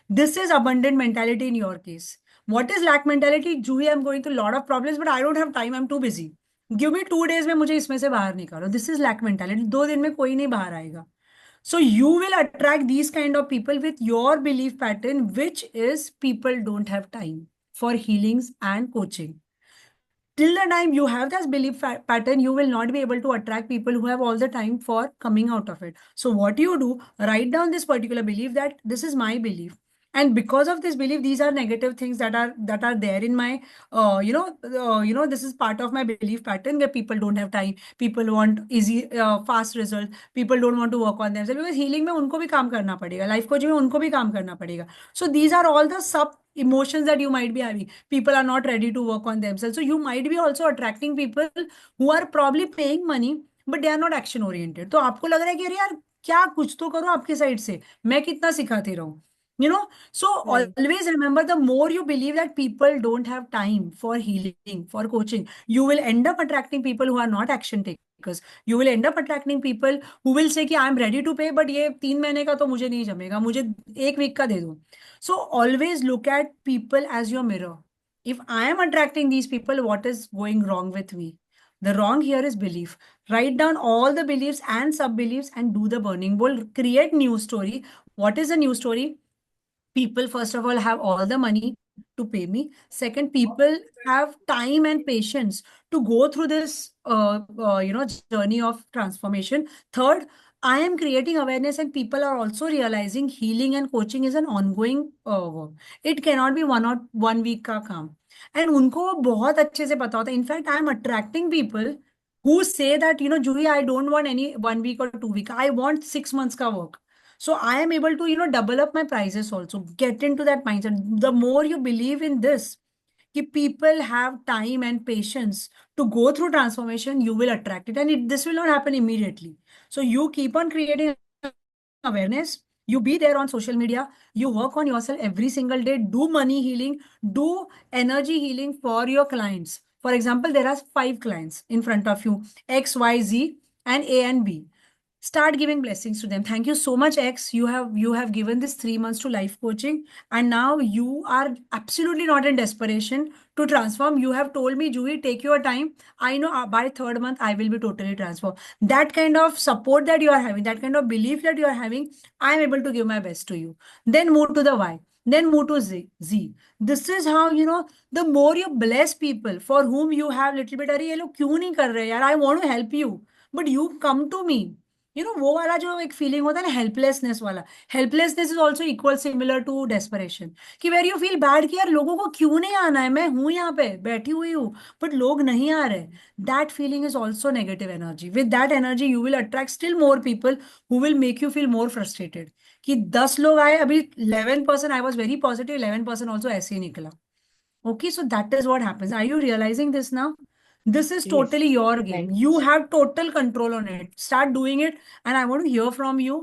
This is abundant mentality in your case. What is lack mentality? Juhi, I'm going through a lot of problems, but I don't have time. I'm too busy. Give me 2 days में मुझे इसमें से बाहर निकालो. This is lack mentality. 2 दिन में कोई नहीं बाहर आएगा. So you will attract these kind of people with your belief pattern, which is people don't have time for healings and coaching. Till the time you have this belief pattern, you will not be able to attract people who have all the time for coming out of it. So what you do, write down this particular belief that this is my belief. And because of this belief, these are negative things that are there in my, this is part of my belief pattern where people don't have time, people want easy, fast results, people don't want to work on themselves because healing में उनको भी काम करना पड़ेगा, life coaching में उनको भी काम करना पड़ेगा. So these are all the sub emotions that you might be having. People are not ready to work on themselves. So you might be also attracting people who are probably paying money, but they are not action oriented. तो आपको लग रहा है कि अरे यार क्या कुछ तो करो आपके साइड से, मैं कितना सिखाती रहूं. So Right. always remember, the more you believe that people don't have time for healing, for coaching, you will end up attracting people who are not action takers. You will end up attracting people who will say कि I am ready to pay, but ये 3 महीने का तो मुझे नहीं जमेगा, मुझे 1 week का दे दो. So always look at people as your mirror. If I am attracting these people, what is going wrong with me? The wrong here is belief. Write down all the beliefs and sub-beliefs and do the burning bowl. Create new story. What is a new story? People, first of all, have all the money to pay me. Second, people have time and patience to go through this journey of transformation. Third, I am creating awareness and people are also realizing healing and coaching is an ongoing work. It cannot be 1 week का काम. And उनको बहुत अच्छे से पता होता है. In fact, I am attracting people who say that, Juhi, I don't want any 1 week or 2 week. I want 6 months का work. So I am able to, double up my prices also. Get into that mindset. The more you believe in this, that people have time and patience to go through transformation, you will attract it. And this will not happen immediately. So you keep on creating awareness. You be there on social media. You work on yourself every single day. Do money healing. Do energy healing for your clients. For example, there are 5 clients in front of you, X, Y, Z, and A and B. Start giving blessings to them. Thank you so much, X. You have given this 3 months to life coaching, and now you are absolutely not in desperation to transform. You have told me, Juhi, take your time. I know by third month I will be totally transformed. That kind of support that you are having, that kind of belief that you are having, I am able to give my best to you. Then move to the Y. Then move to Z. Z. This is how, the more you bless people for whom you have little bit, अरे ये लोग क्यों नहीं कर रहे यार, I want to help you, but you come to me. वो वाला जो एक फीलिंग होता है ना, हेल्पलेसनेस वाला, helplessness is also equal similar to desperation, कि वेर यू फील बैड कि यार लोगों को क्यों नहीं आना है, मैं हूं यहाँ पे बैठी हुई हूँ बट लोग नहीं आ रहे. That feeling is also negative energy. With that energy you will attract still more people who will make you feel more frustrated. कि 10 लोग आए, अभी 11%, I was very positive, 11% also ऐसे ही निकला. Okay, so that is what happens. Are you realizing this now? This is Yes, totally your game. right. You have total control on it. Start doing it. And I want to hear from you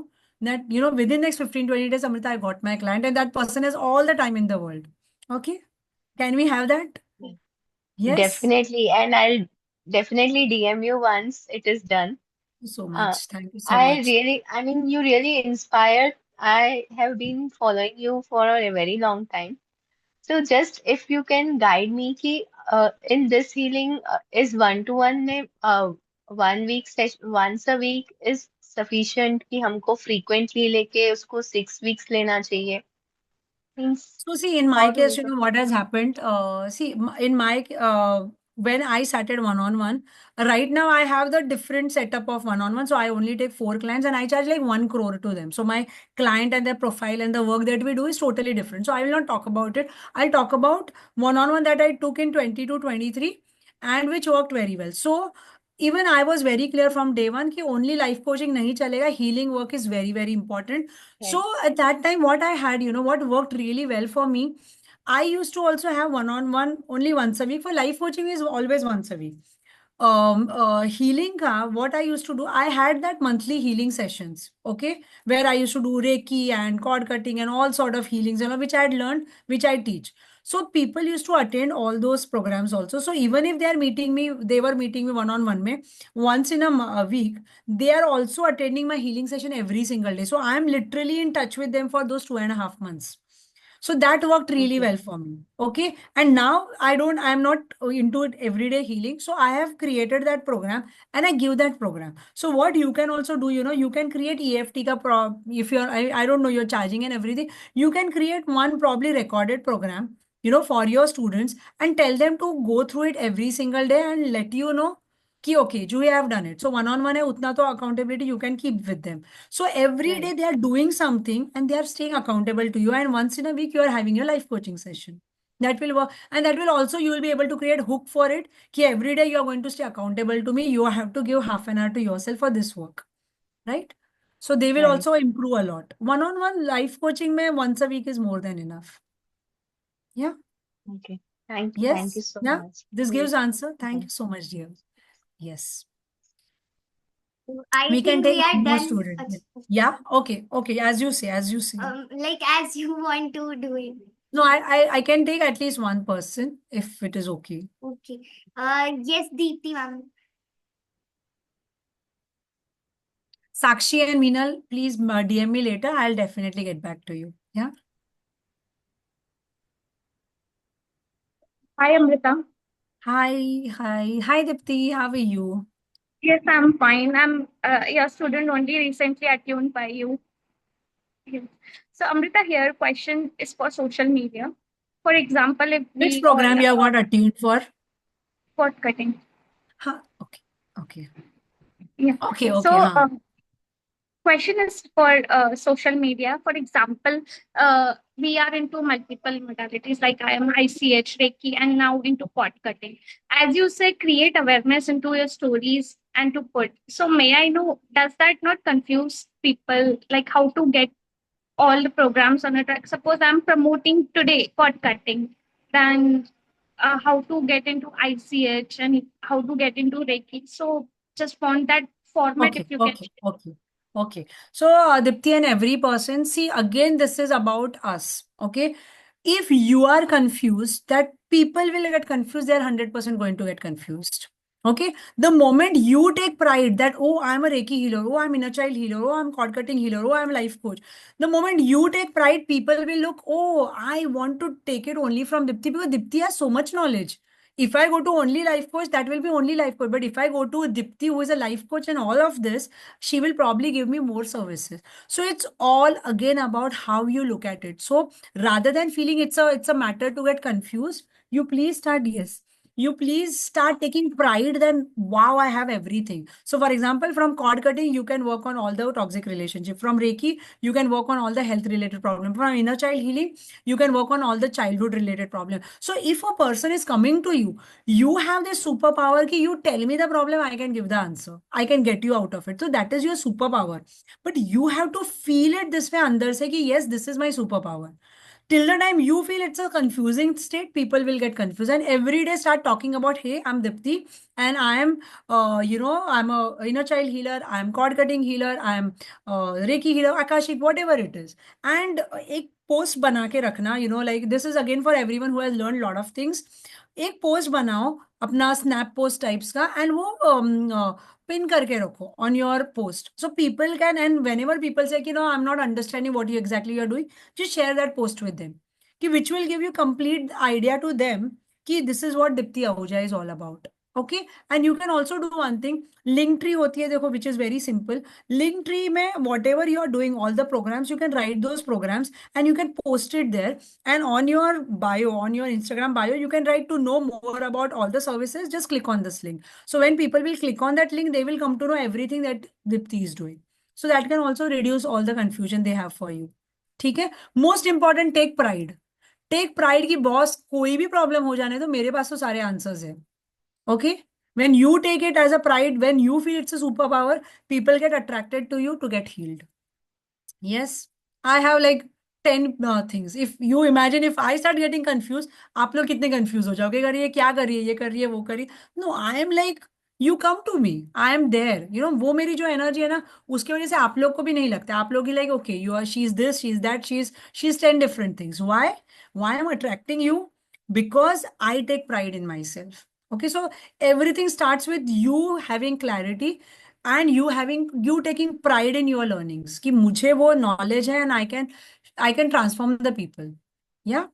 that, within next 15, 20 days, Amrita, I got my client, and that person has all the time in the world. Okay? Can we have that? Yes? Definitely, and I'll definitely DM you once it is done. Thank you so Uh, much. Thank you so much. I mean, you really inspired. I have been following you for a very long time. So just if you can guide me कि in this healing is one-to-one में 1 week session once a week is sufficient कि हमको frequently लेके उसको 6 weeks लेना चाहिए. Means So see, in how my to case, make it. what has happened, in my, when I started one-on-one, right now I have the different setup of one-on-one. So I only take 4 clients and I charge like 1 crore to them. So my client and their profile and the work that we do is totally different. So I will not talk about it. I'll talk about one-on-one that I took in 22, 23 and which worked very well. So even I was very clear from day one कि only life coaching नहीं चलेगा, healing work is very, very important. So Right. at that time, what I had, what worked really well for me, I used to also have one-on-one only once a week. For life coaching is always once a week. Healing ka, what I used to do, I had that monthly healing sessions, okay, where I used to do Reiki and cord cutting and all sort of healings, which I had learned, which I teach. So people used to attend all those programs also. So even if they are meeting me, they were meeting me one-on-one mein, once in a week, they are also attending my healing session every single day. So I am literally in touch with them for those 2.5 months. So that worked really Okay. well for me. Okay. And now I'm not into it everyday healing. So I have created that program and I give that program. So what you can also do, you can create EFT ka if you're, I don't know, you're charging and everything, you can create one probably recorded program, for your students and tell them to go through it every single day and let you know कि okay, you have done it. So one-on-one है, उतना तो accountability you can keep with them. So every day Right. they are doing something and they are staying accountable to you. And once in a week you are having your life coaching session. That will work. And that will also, you will be able to create hook for it. Ki every day you are going to stay accountable to me. You have to give half an hour to yourself for this work. Right? So they will Right. also improve a lot. One-on-one life coaching mein once a week is more than enough. Yeah. Okay. Thank you Yes. so Yeah. much. This gives answer. Thank Okay. you so much, dear. Yes. I We can think we take are one more done. student. Yeah. Okay. Okay. As you say, as you say. Like as you want to do it. No, I can take at least one person if it is okay. Okay. Yes, Deepti ma'am. Sakshi and Meenal, please DM me later. I'll definitely get back to you. Yeah. Hi, Amrita. Hi. Hi. Hi, Dipti. How are you? Yes, I'm fine. I'm your student only recently attuned by you. Yes. So, Amrita, here question is for social media. For example, if Which we all program you have got attuned for? cord cutting. Huh. Okay. Okay. Yeah. Okay. So, Okay. Huh. question is for social media. For example, we are into multiple modalities like I am ICH, Reiki, and now into cord cutting. As you say, create awareness into your stories and to put. So, may I know, does that not confuse people? Like how to get all the programs on a track? Suppose I'm promoting today cord cutting, then how to get into ICH and how to get into Reiki. So, just want that format if Okay. you can. Okay. Okay. Okay. So, Dipti and every person, see, again, this is about us. Okay. If you are confused, that people will get confused, they're 100% going to get confused. Okay, the moment you take pride that, oh, I'm a Reiki healer, oh, I'm inner child healer, oh, I'm cord cutting healer, oh, I'm life coach. The moment you take pride, people will look, oh, I want to take it only from Dipti because Dipti has so much knowledge. If I go to only life coach, that will be only life coach. But if I go to Dipti, who is a life coach and all of this, she will probably give me more services. So it's all again about how you look at it. So rather than feeling it's a matter to get confused, you please start, yes, you please start taking pride then, wow, I have everything. So for example, from cord cutting you can work on all the toxic relationship, from Reiki you can work on all the health related problem, from inner child healing you can work on all the childhood related problem. So if a person is coming to you, you have this superpower ki you tell me the problem, I can give the answer, I can get you out of it. So that is your superpower, but you have to feel it this way andar se ki yes, this is my superpower. Till the time you feel it's a confusing state, people will get confused and every day start talking about, hey, I'm Dipti and I am, I'm a inner child healer, I'm cord cutting healer, I'm Reiki healer, Akashic, whatever it is. And एक post बना के रखना, like this is again for everyone who has learned lot of things. एक post बनाओ अपना snap post types का and वो pin करके रखो on your post. So people can, and whenever people say, I'm not understanding what you exactly you're doing, just share that post with them, which will give you complete idea to them कि this is what Dipti Ahuja is all about. Okay, and you can also do one thing, link tree होती है देखो, which is very simple. Link tree में whatever you are doing, all the programs, you can write those programs and you can post it there, and on your bio, on your Instagram bio, you can write to know more about all the services, just click on this link. So when people will click on that link, they will come to know everything that Dipti is doing. So that can also reduce all the confusion they have for you. ठीक है, most important, take pride की boss कोई भी problem हो जाने तो मेरे पास तो सारे आंसर्स है. Okay, when you take it as a pride, when you feel it's a superpower, people get attracted to you to get healed. Yes, I have like 10 things. If you imagine, if I start getting confused, आप लोग कितने confused हो जाओगे, अगर ये क्या कर रही है, ये कर रही है, वो कर रही है. No, I am like, you come to me, I am there. वो मेरी जो एनर्जी है ना, उसकी वजह से आप लोग को भी नहीं लगता. आप लोग ही like, okay, you are, she is this, she is that, she's 10 different things. Why I'm attracting you? Because I take pride in myself. Okay, so everything starts with you having clarity and you taking pride in your learnings कि मुझे वो knowledge है and I can transform the people. Yeah,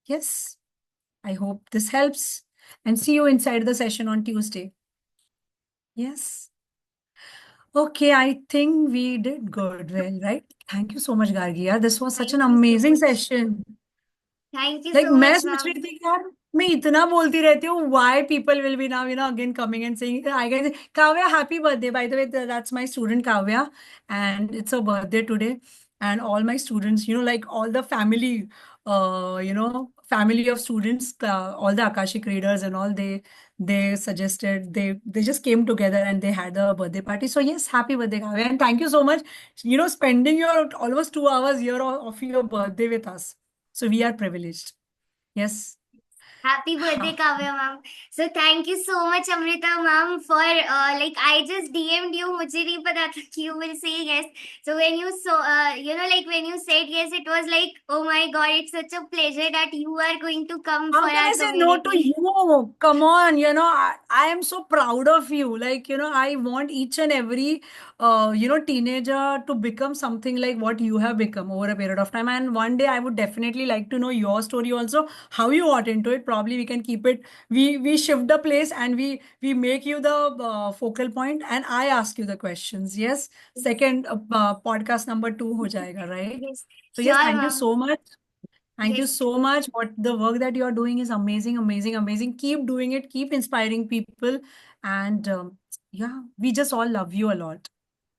yes, I hope this helps and see you inside the session on Tuesday. Yes, okay, I think we did good, well, right? Thank you so much, Gargi. Yeah, this was such an Thank you so amazing much. session. Thank you Like so मैं much, सोच रही ma'am. थी कि यार मैं इतना बोलती रहती हूँ, why people will be now again coming and saying, I guess Kavya, happy birthday, by the way, that's my student Kavya and it's her birthday today, and all my students, like all the family, family of students, all the Akashic readers and all, they suggested, they just came together and they had a birthday party. So yes, happy birthday Kavya, and thank you so much, spending your almost 2 hours here of your birthday with us. So we are privileged. Yes. Happy birthday, Kavya ma'am. So thank you so much, Amrita ma'am, for like I just DM'd you. मुझे नहीं पता था कि you will say yes. So when you saw, like when you said yes, it was like, oh my God, it's such a pleasure that you are going to come How for can I our say no to community. you? Come on, I am so proud of you. Like, I want each and every, teenager to become something like what you have become over a period of time. And one day I would definitely like to know your story also, how you got into it. Probably we can keep it, we shift the place and we make you the focal point and I ask you the questions. Yes. Second podcast number 2 ho jayega, right? Yes, So yes, sure, thank you ma'am. so much. Thank you Yes, so much. What the work that you are doing is amazing, amazing, amazing. Keep doing it. Keep inspiring people. And yeah, we just all love you a lot.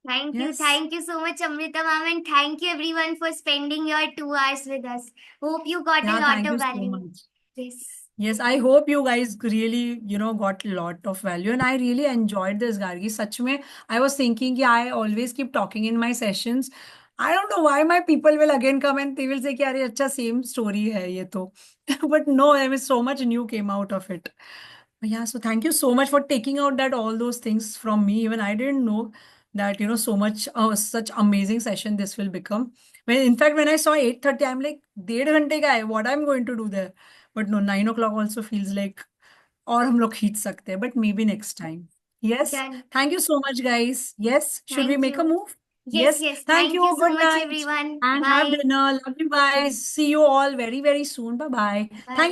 thank you. Yes. Thank you so much, Amrita ma'am, and thank you everyone for spending your 2 hours with us. Hope you got a Yeah, lot thank of you so value. much. Yes. Yes, I hope you guys really, got a lot of value. And I really enjoyed this, Gargi. Such mein, I was thinking, yeah, I always keep talking in my sessions. I don't know why my people will again come and they will say, कि अरे अच्छा same story है ये तो. But no, I mean, so much new came out of it. Yeah, so thank you so much for taking out that all those things from me. Even I didn't know that, so much, such amazing session this will become. In fact, when I saw 8:30, I'm like, 1.5 घंटे का है, what I'm going to do there? But no, 9 o'clock also feels like और हम लोग खींच सकते हैं, but maybe next time. Yes. Done. Thank you so much, guys. Yes. Should we Thank make a you. move? Yes, Yes. yes. Thank Thank you. you so Good much, night. everyone. And have Bye. dinner. Love you guys. See you all very, very soon. Bye bye. Bye. Thank you.